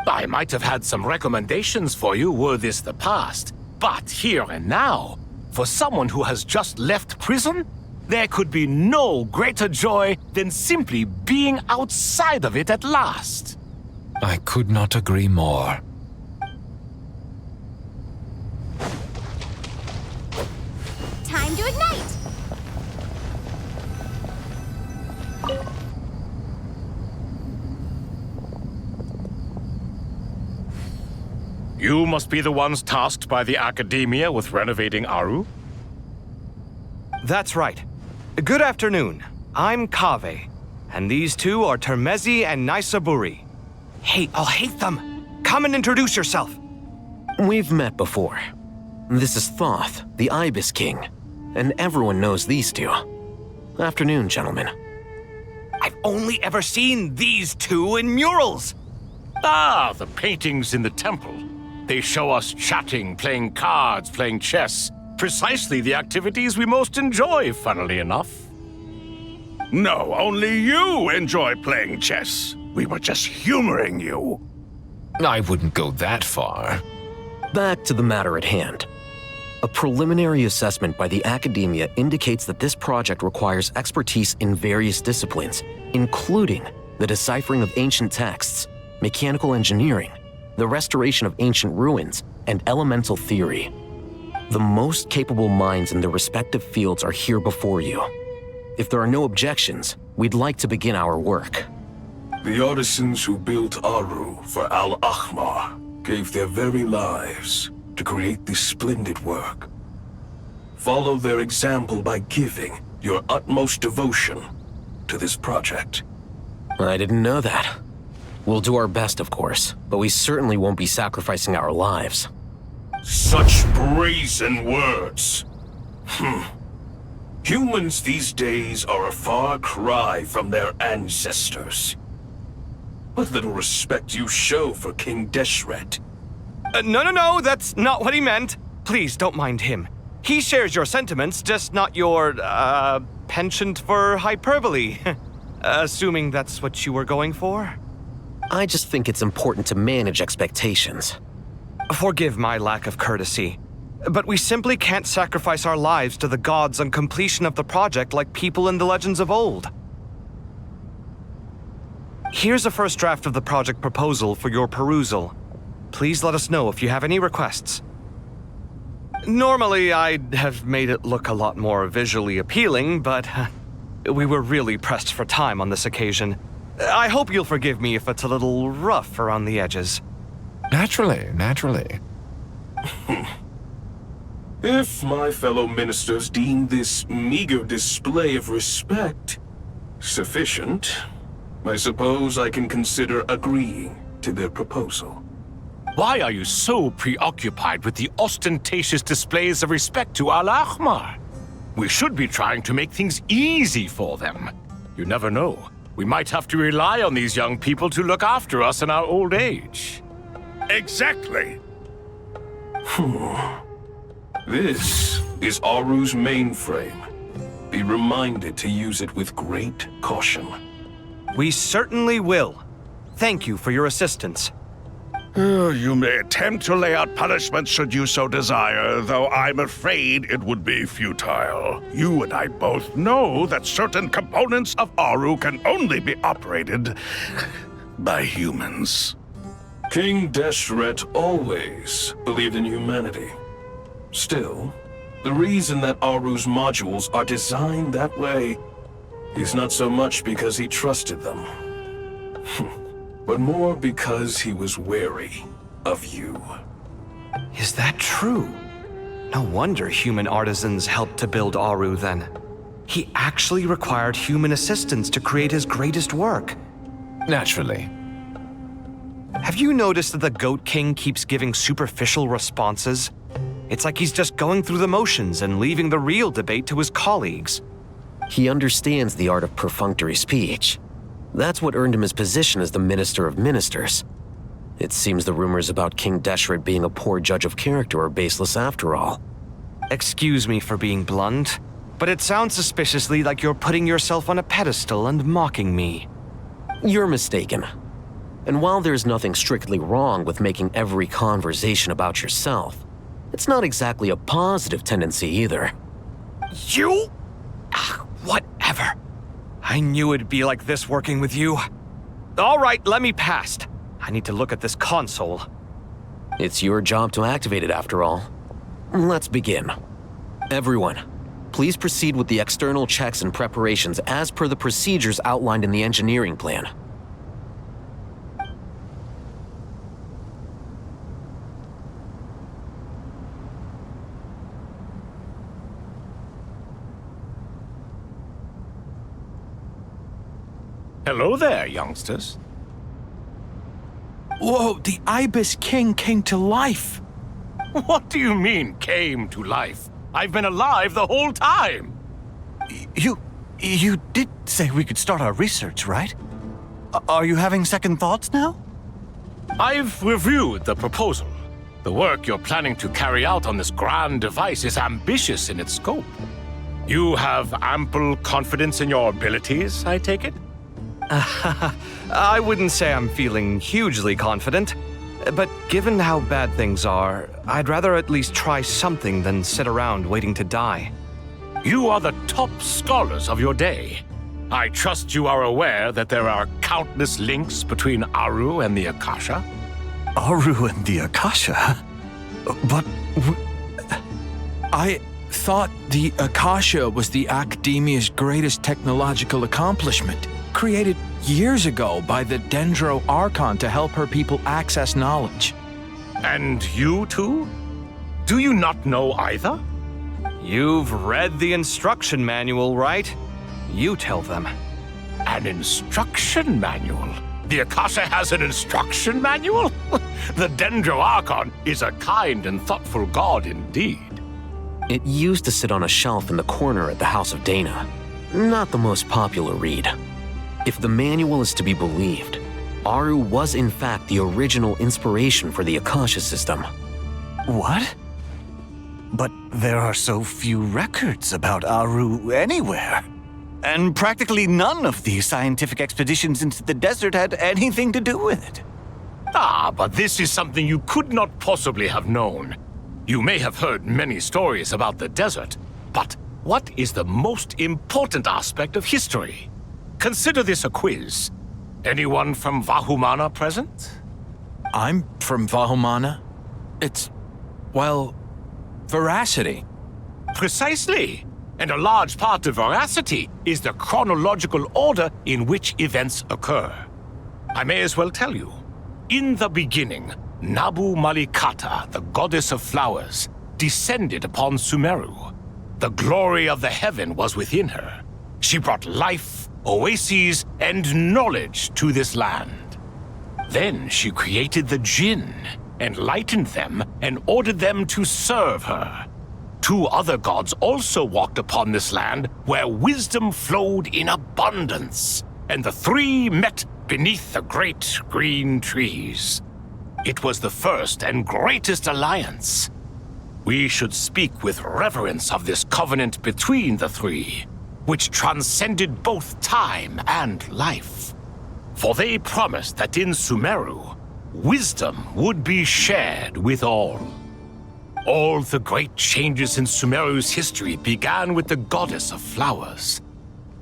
I might have had some recommendations for you were this the past, but here and now, for someone who has just left prison, there could be no greater joy than simply being outside of it at last. I could not agree more. Time to ignite! You must be the ones tasked by the Academia with renovating Aru? That's right. Good afternoon. I'm Kaveh, and these two are Termezi and Naisaburi. Hey, I'll hate them. Come and introduce yourself. We've met before. This is Thoth, the Ibis King, and everyone knows these two. Afternoon, gentlemen. I've only ever seen these two in murals. Ah, the paintings in the temple. They show us chatting, playing cards, playing chess. Precisely the activities we most enjoy, funnily enough. No, only you enjoy playing chess. We were just humoring you. I wouldn't go that far. Back to the matter at hand. A preliminary assessment by the Academia indicates that this project requires expertise in various disciplines, including the deciphering of ancient texts, mechanical engineering, the restoration of ancient ruins, and elemental theory. The most capable minds in their respective fields are here before you. If there are no objections, we'd like to begin our work. The artisans who built Aru for Al-Akhmar gave their very lives to create this splendid work. Follow their example by giving your utmost devotion to this project. I didn't know that. We'll do our best, of course, but we certainly won't be sacrificing our lives. Such brazen words. Humans these days are a far cry from their ancestors. What little respect you show for King Deshret. No, that's not what he meant. Please, don't mind him. He shares your sentiments, just not your, penchant for hyperbole. Assuming that's what you were going for? I just think it's important to manage expectations. Forgive my lack of courtesy, but we simply can't sacrifice our lives to the gods on completion of the project like people in the legends of old. Here's a first draft of the project proposal for your perusal. Please let us know if you have any requests. Normally, I'd have made it look a lot more visually appealing, but we were really pressed for time on this occasion. I hope you'll forgive me if it's a little rough around the edges. Naturally, naturally. If my fellow ministers deem this meager display of respect sufficient, I suppose I can consider agreeing to their proposal. Why are you so preoccupied with the ostentatious displays of respect to Al-Ahmar? We should be trying to make things easy for them. You never know. We might have to rely on these young people to look after us in our old age. Exactly. This is Aru's mainframe. Be reminded to use it with great caution. We certainly will. Thank you for your assistance. You may attempt to lay out punishment should you so desire, though I'm afraid it would be futile. You and I both know that certain components of Aru can only be operated by humans. King Deshret always believed in humanity. Still, the reason that Aru's modules are designed that way is not so much because he trusted them, but more because he was wary of you. Is that true? No wonder human artisans helped to build Aru then. He actually required human assistance to create his greatest work. Naturally. Have you noticed that the Goat King keeps giving superficial responses? It's like he's just going through the motions and leaving the real debate to his colleagues. He understands the art of perfunctory speech. That's what earned him his position as the Minister of Ministers. It seems the rumors about King Deshret being a poor judge of character are baseless after all. Excuse me for being blunt, but it sounds suspiciously like you're putting yourself on a pedestal and mocking me. You're mistaken. And while there's nothing strictly wrong with making every conversation about yourself, it's not exactly a positive tendency either. You? Whatever. I knew it'd be like this working with you. All right, let me past. I need to look at this console. It's your job to activate it after all. Let's begin. Everyone, please proceed with the external checks and preparations as per the procedures outlined in the engineering plan. Hello there, youngsters. Whoa, the Ibis King came to life! What do you mean, came to life? I've been alive the whole time! You did say we could start our research, right? Are you having second thoughts now? I've reviewed the proposal. The work you're planning to carry out on this grand device is ambitious in its scope. You have ample confidence in your abilities, I take it? I wouldn't say I'm feeling hugely confident, but given how bad things are, I'd rather at least try something than sit around waiting to die. You are the top scholars of your day. I trust you are aware that there are countless links between Aru and the Akasha? Aru and the Akasha? But... I thought the Akasha was the Academia's greatest technological accomplishment, created years ago by the Dendro Archon to help her people access knowledge. And you too? Do you not know either? You've read the instruction manual, right? You tell them. An instruction manual? The Akasha has an instruction manual? The Dendro Archon is a kind and thoughtful god indeed. It used to sit on a shelf in the corner at the House of Dana. Not the most popular read. If the manual is to be believed, Aru was in fact the original inspiration for the Akasha system. What? But there are so few records about Aru anywhere. And practically none of the scientific expeditions into the desert had anything to do with it. Ah, but this is something you could not possibly have known. You may have heard many stories about the desert, but what is the most important aspect of history? Consider this a quiz. Anyone from Vahumana present? I'm from Vahumana. It's, well, veracity. Precisely. And a large part of veracity is the chronological order in which events occur. I may as well tell you. In the beginning, Nabu Malikata, the goddess of flowers, descended upon Sumeru. The glory of the heaven was within her. She brought life, oases, and knowledge to this land. Then she created the Jinn, enlightened them, and ordered them to serve her. 2 other gods also walked upon this land where wisdom flowed in abundance, and the 3 met beneath the great green trees. It was the first and greatest alliance. We should speak with reverence of this covenant between the 3, which transcended both time and life. For they promised that in Sumeru, wisdom would be shared with all. All the great changes in Sumeru's history began with the goddess of flowers.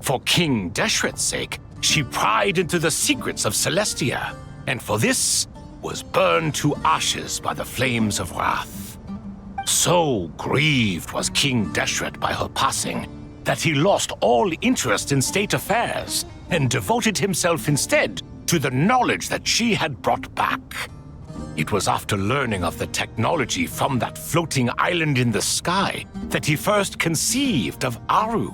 For King Deshret's sake, she pried into the secrets of Celestia, and for this was burned to ashes by the flames of wrath. So grieved was King Deshret by her passing that he lost all interest in state affairs and devoted himself instead to the knowledge that she had brought back. It was after learning of the technology from that floating island in the sky that he first conceived of Aru.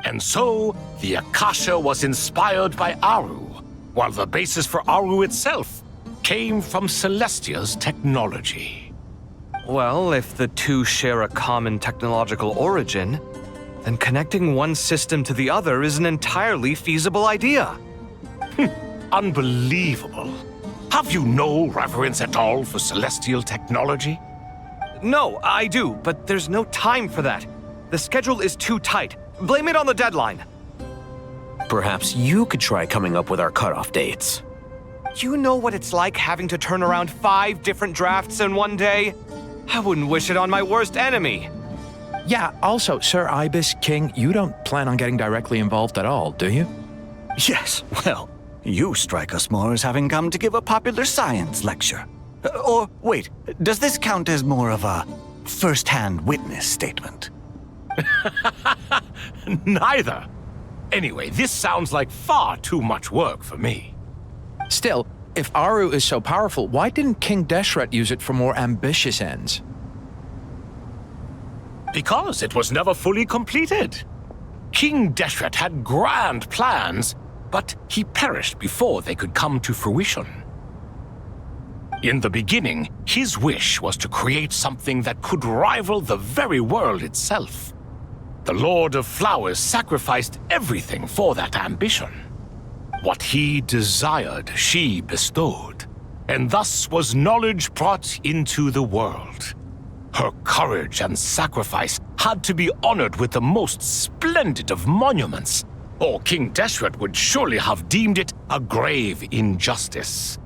And so, the Akasha was inspired by Aru, while the basis for Aru itself came from Celestia's technology. Well, if the 2 share a common technological origin, then connecting one system to the other is an entirely feasible idea. Unbelievable. Have you no reverence at all for celestial technology? No, I do, but there's no time for that. The schedule is too tight. Blame it on the deadline. Perhaps you could try coming up with our cutoff dates. You know what it's like having to turn around 5 different drafts in one day? I wouldn't wish it on my worst enemy. Yeah, also, Sir Ibis, King, you don't plan on getting directly involved at all, do you? Yes, well, you strike us more as having come to give a popular science lecture. Or, wait, does this count as more of a first-hand witness statement? Neither. Anyway, this sounds like far too much work for me. Still, if Aru is so powerful, why didn't King Deshret use it for more ambitious ends? Because it was never fully completed. King Deshret had grand plans, but he perished before they could come to fruition. In the beginning, his wish was to create something that could rival the very world itself. The Lord of Flowers sacrificed everything for that ambition. What he desired, she bestowed, and thus was knowledge brought into the world. Her courage and sacrifice had to be honored with the most splendid of monuments, or King Deshret would surely have deemed it a grave injustice.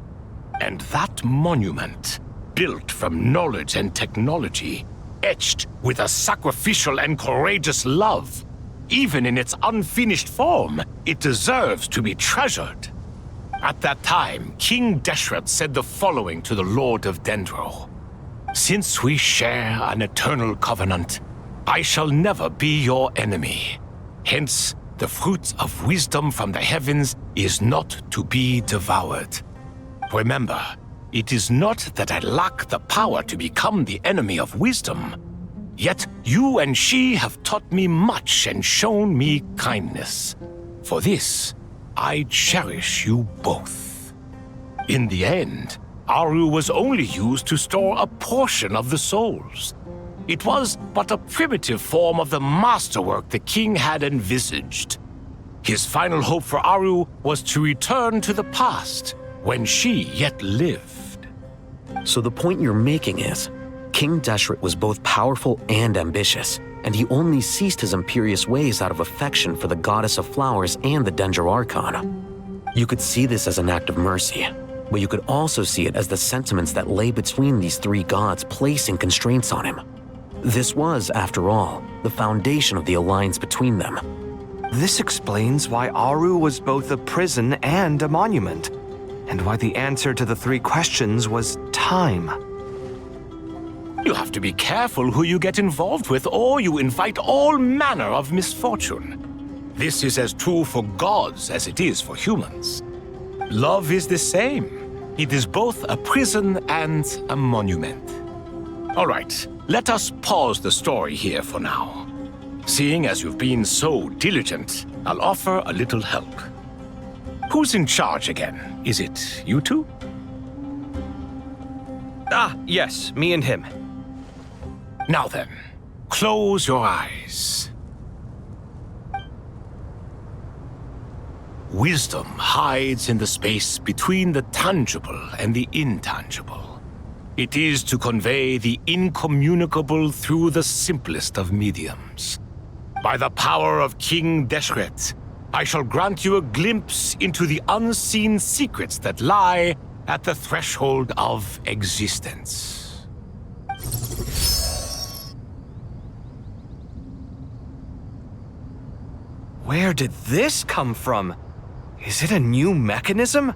And that monument, built from knowledge and technology, etched with a sacrificial and courageous love, even in its unfinished form, it deserves to be treasured. At that time, King Deshret said the following to the Lord of Dendro. Since we share an eternal covenant, I shall never be your enemy. Hence, the fruit of wisdom from the heavens is not to be devoured. Remember, it is not that I lack the power to become the enemy of wisdom. Yet you and she have taught me much and shown me kindness. For this, I cherish you both. In the end, Aru was only used to store a portion of the souls. It was but a primitive form of the masterwork the king had envisaged. His final hope for Aru was to return to the past, when she yet lived. So the point you're making is, King Deshret was both powerful and ambitious, and he only ceased his imperious ways out of affection for the goddess of flowers and the Dendro Archon. You could see this as an act of mercy, but you could also see it as the sentiments that lay between these 3 gods placing constraints on him. This was, after all, the foundation of the alliance between them. This explains why Aru was both a prison and a monument, and why the answer to the 3 questions was time. You have to be careful who you get involved with, or you invite all manner of misfortune. This is as true for gods as it is for humans. Love is the same. It is both a prison and a monument. All right, let us pause the story here for now. Seeing as you've been so diligent, I'll offer a little help. Who's in charge again? Is it you two? Ah, yes, me and him. Now then, close your eyes. Wisdom hides in the space between the tangible and the intangible. It is to convey the incommunicable through the simplest of mediums. By the power of King Deshret, I shall grant you a glimpse into the unseen secrets that lie at the threshold of existence. Where did this come from? Is it a new mechanism?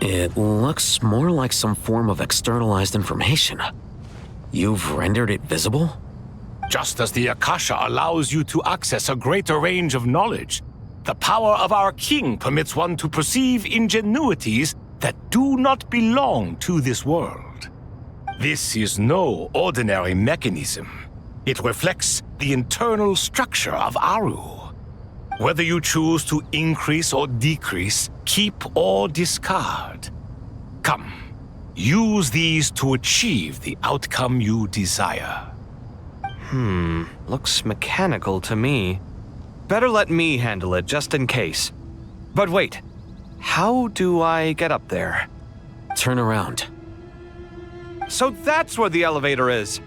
It looks more like some form of externalized information. You've rendered it visible? Just as the Akasha allows you to access a greater range of knowledge, the power of our king permits one to perceive ingenuities that do not belong to this world. This is no ordinary mechanism. It reflects the internal structure of Aru. Whether you choose to increase or decrease, keep or discard. Come, use these to achieve the outcome you desire. Looks mechanical to me. Better let me handle it just in case. But wait, how do I get up there? Turn around. So that's where the elevator is.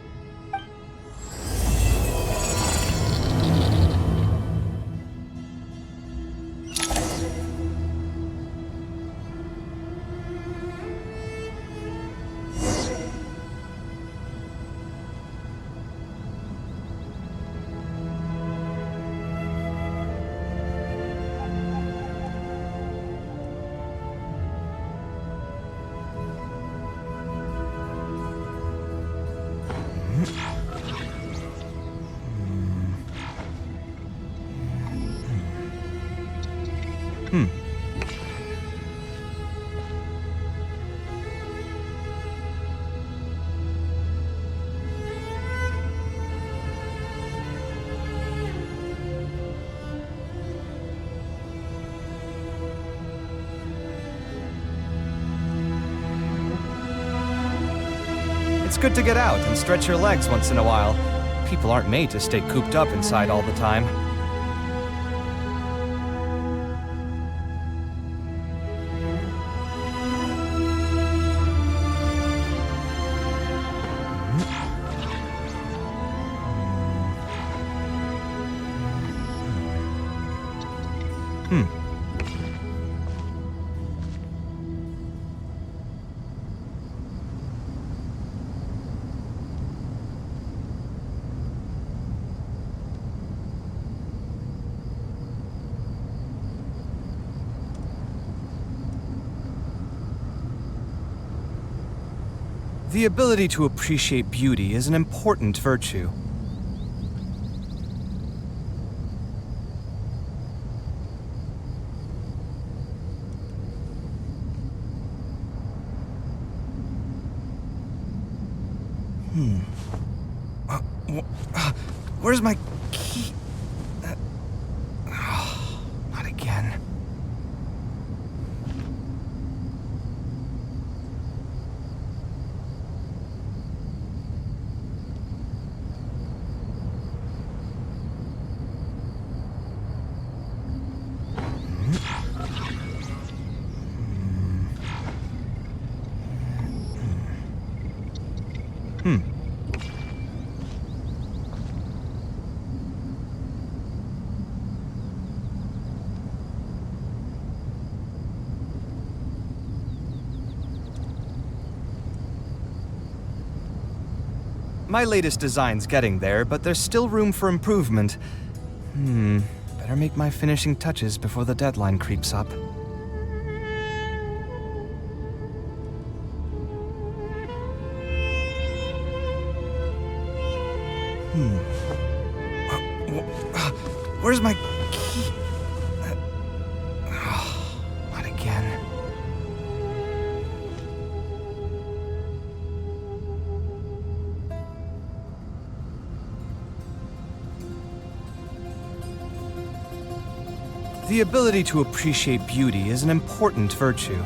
It's good to get out and stretch your legs once in a while. People aren't made to stay cooped up inside all the time. The ability to appreciate beauty is an important virtue. Where's my key? Not again. My latest design's getting there, but there's still room for improvement. Better make my finishing touches before the deadline creeps up. Where's my key? Not again. The ability to appreciate beauty is an important virtue.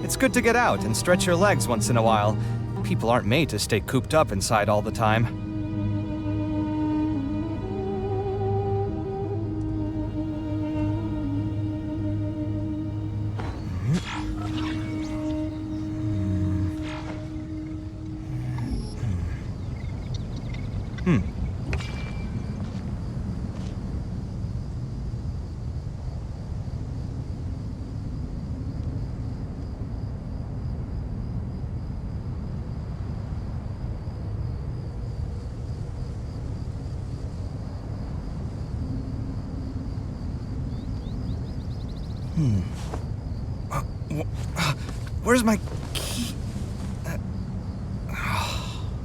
It's good to get out and stretch your legs once in a while. People aren't made to stay cooped up inside all the time. Where's my key?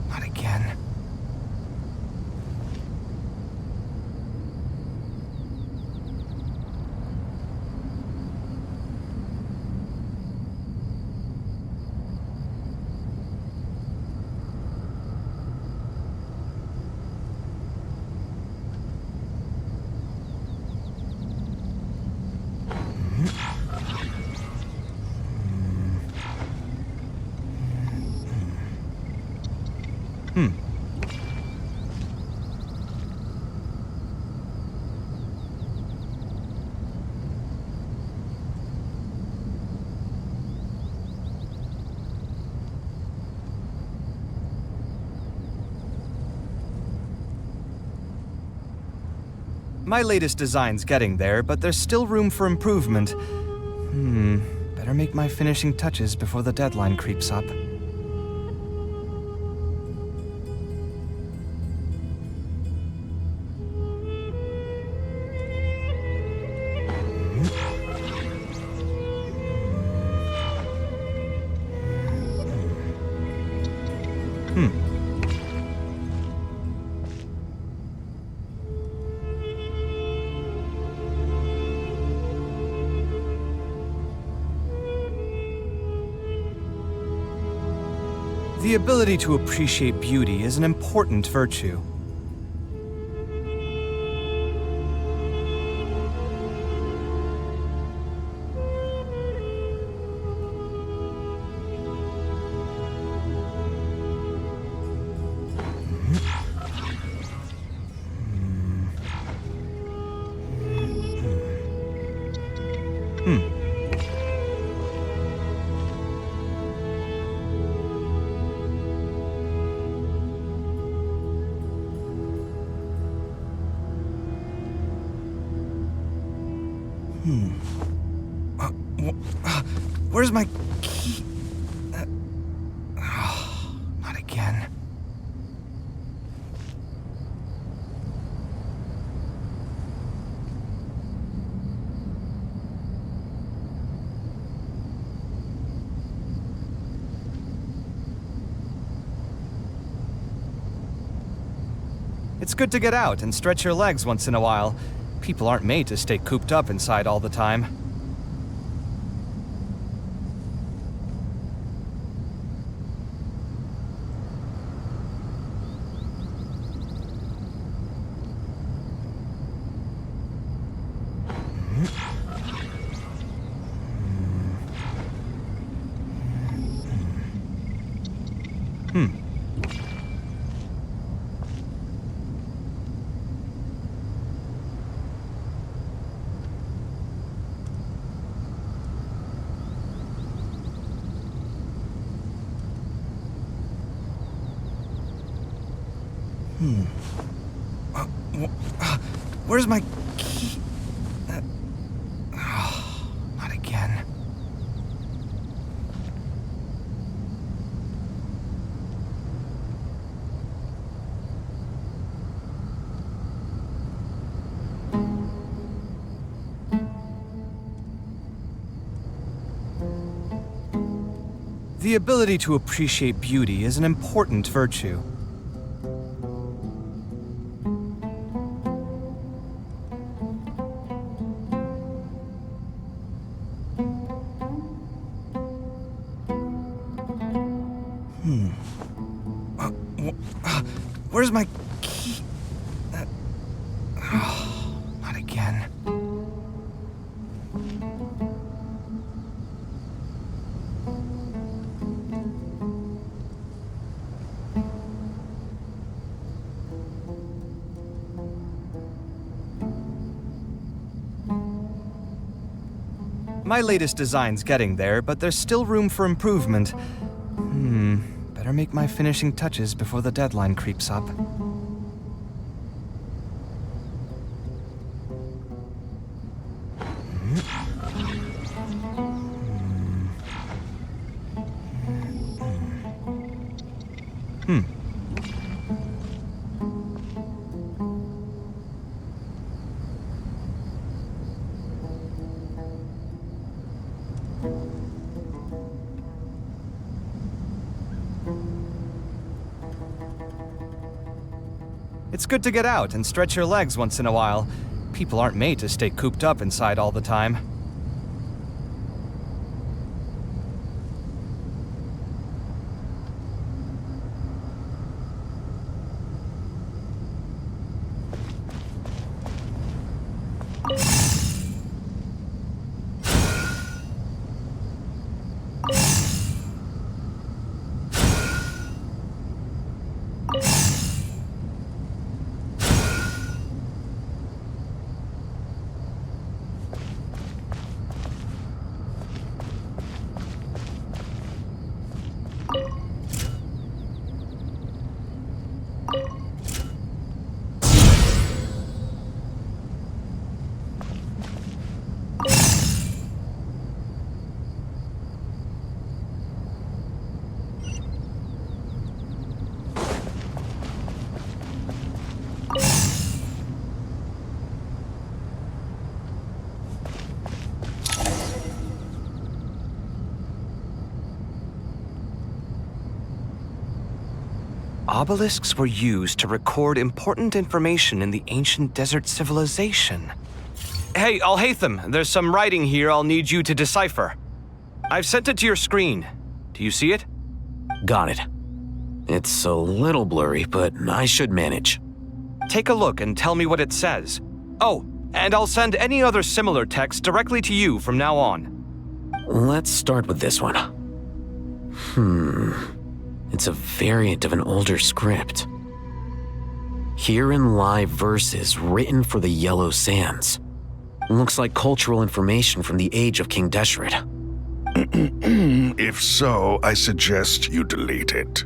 Not again. My latest design's getting there, but there's still room for improvement. Better make my finishing touches before the deadline creeps up. The ability to appreciate beauty is an important virtue. Where's my key? Not again. It's good to get out and stretch your legs once in a while. People aren't made to stay cooped up inside all the time. Where's my key? Not again. The ability to appreciate beauty is an important virtue. Where's my key? Not again. My latest design's getting there, but there's still room for improvement. Better make my finishing touches before the deadline creeps up. It's good to get out and stretch your legs once in a while. People aren't made to stay cooped up inside all the time. Obelisks were used to record important information in the ancient desert civilization. Hey, Al-Haytham, there's some writing here I'll need you to decipher. I've sent it to your screen. Do you see it? Got it. It's a little blurry, but I should manage. Take a look and tell me what it says. Oh, and I'll send any other similar text directly to you from now on. Let's start with this one. It's a variant of an older script. Herein lie verses written for the Yellow Sands. Looks like cultural information from the age of King Deshret. If so, I suggest you delete it.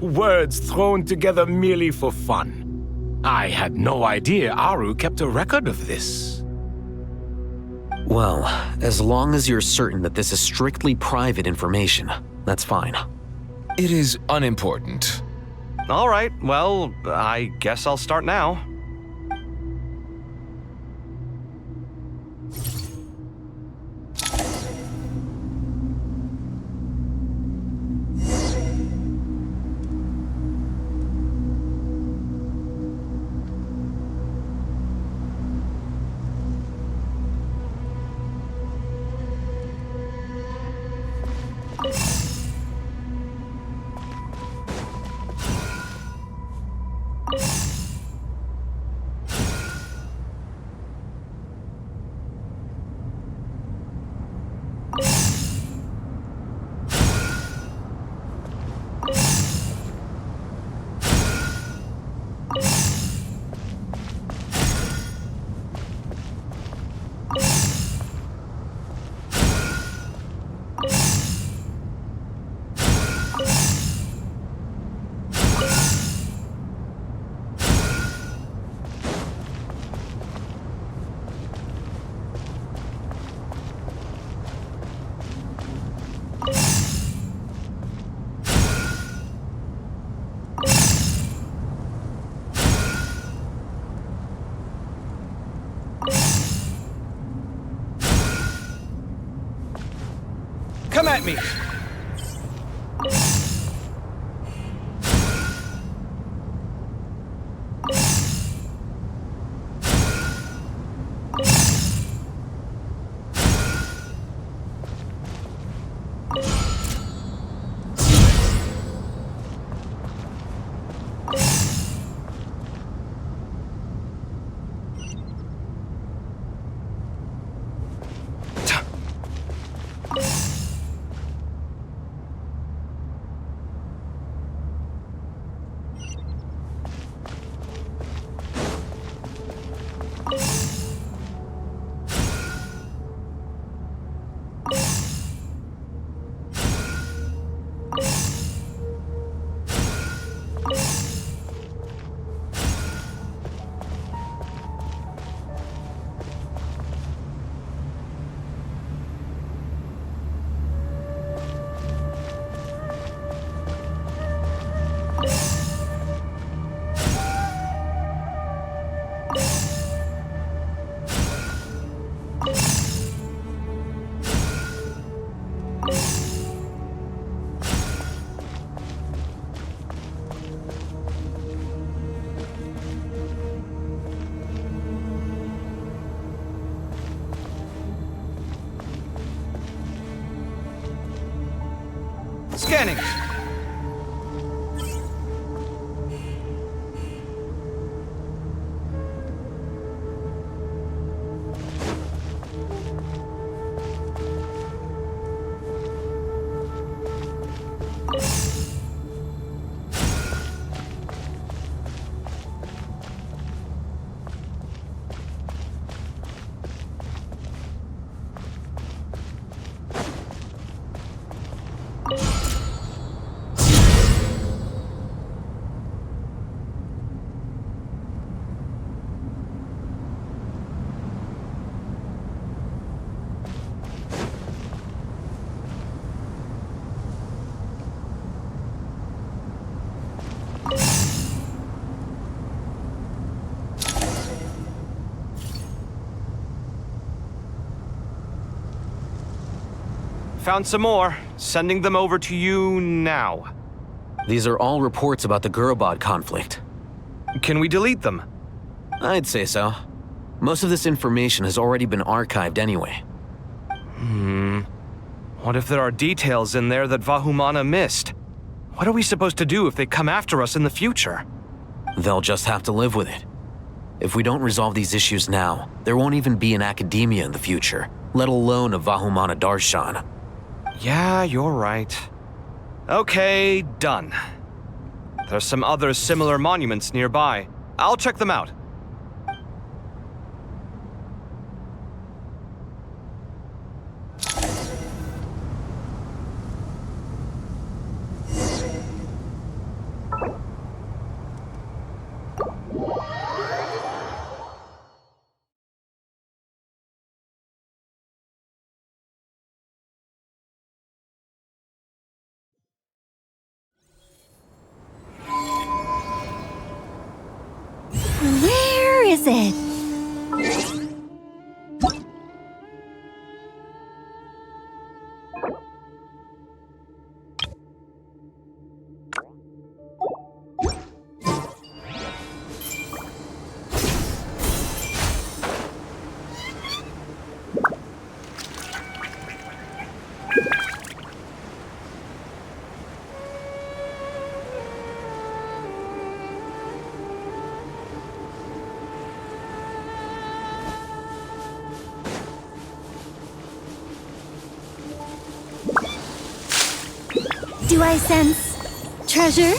Words thrown together merely for fun. I had no idea Aru kept a record of this. Well, as long as you're certain that this is strictly private information, that's fine. It is unimportant. All right, well, I guess I'll start now. Come at me! Scanning. Found some more. Sending them over to you now. These are all reports about the Gurubad conflict. Can we delete them? I'd say so. Most of this information has already been archived anyway. What if there are details in there that Vahumana missed? What are we supposed to do if they come after us in the future? They'll just have to live with it. If we don't resolve these issues now, there won't even be an academia in the future, let alone a Vahumana Darshan. Yeah, you're right. Okay, done. There's some other similar monuments nearby. I'll check them out. Where is it? Do I sense treasure?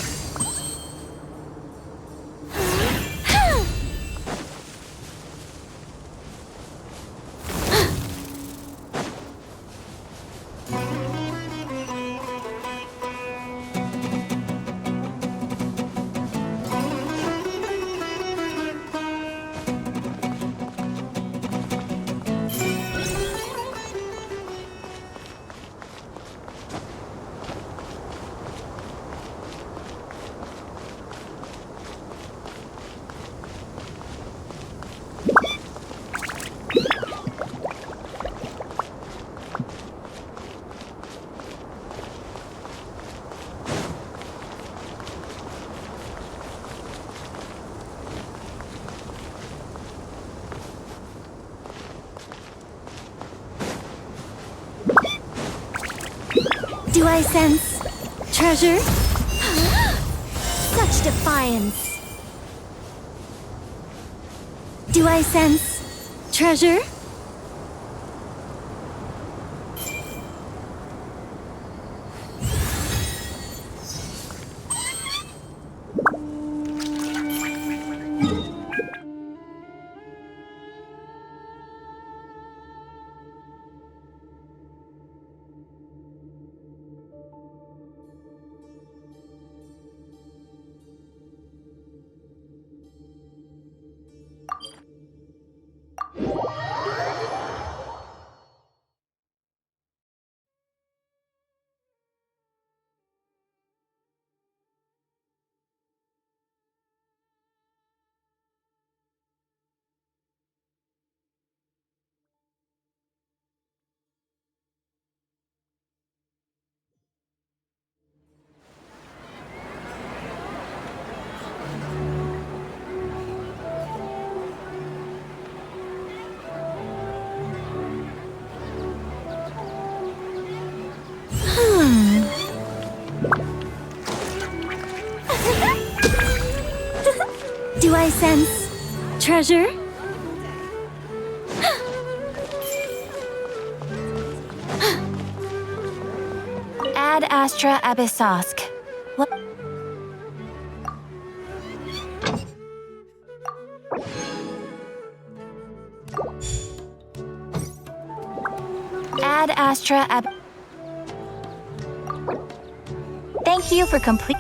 Do I sense treasure? Such defiance. Do I sense treasure? Do I sense treasure? Ad Astra Abyssosk. What? Ad Astra Ab. Thank you for complete.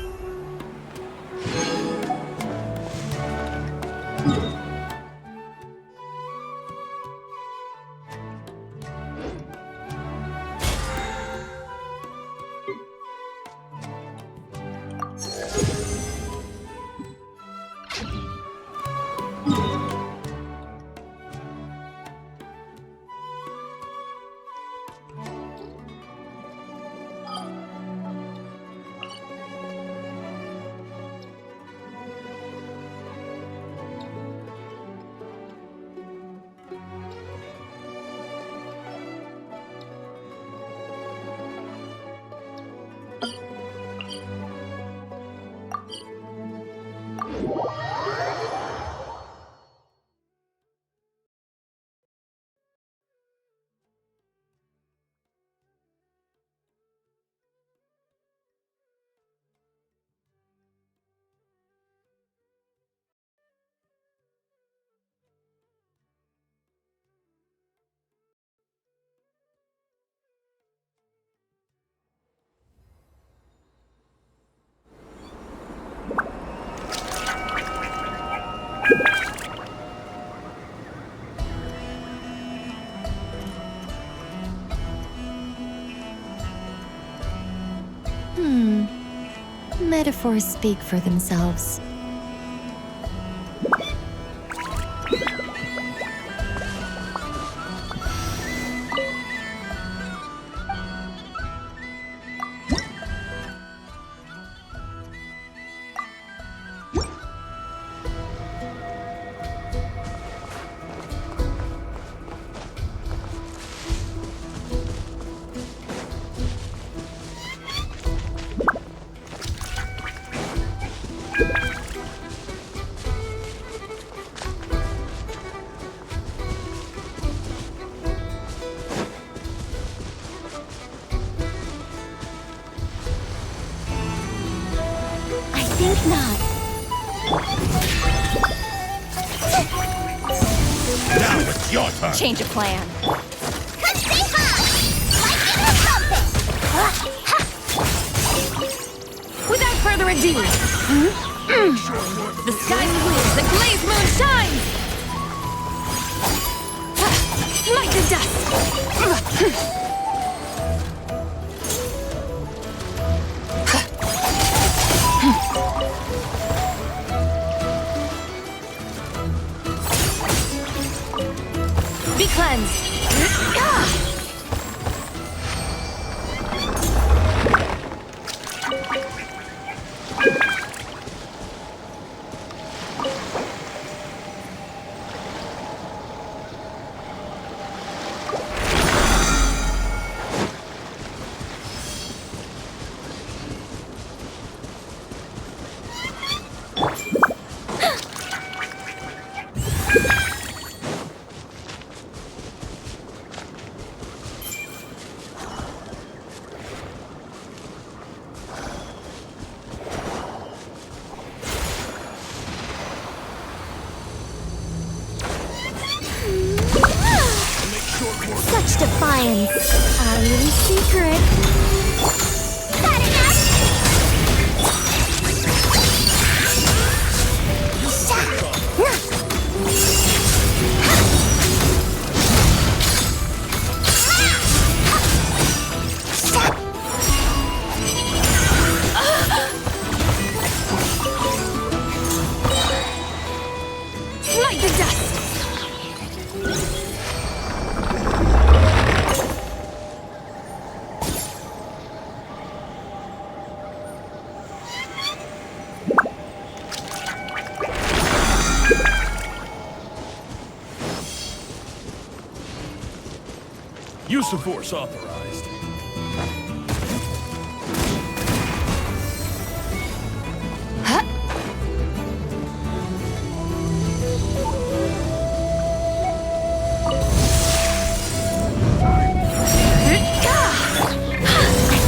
Metaphors speak for themselves. Think not. Now it's your turn. Change of plan. Without further ado, the sky's blue, the glazed moon shines! Smite the dust! Be cleansed! defiance. Our little secret. Like the dust! Use of force authorized.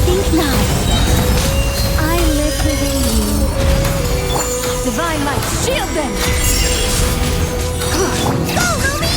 Think not. I live within you. Divine light, shield them! Go, Lumi!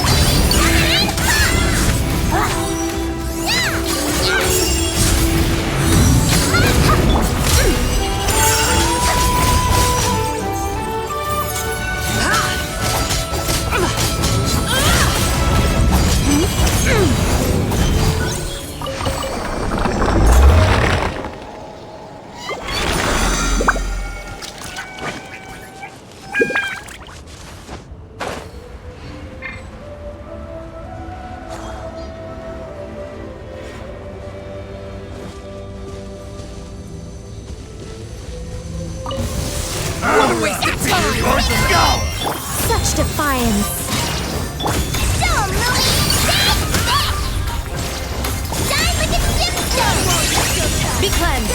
What a waste of time! Such defiance. Be cleansed.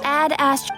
Add Astro.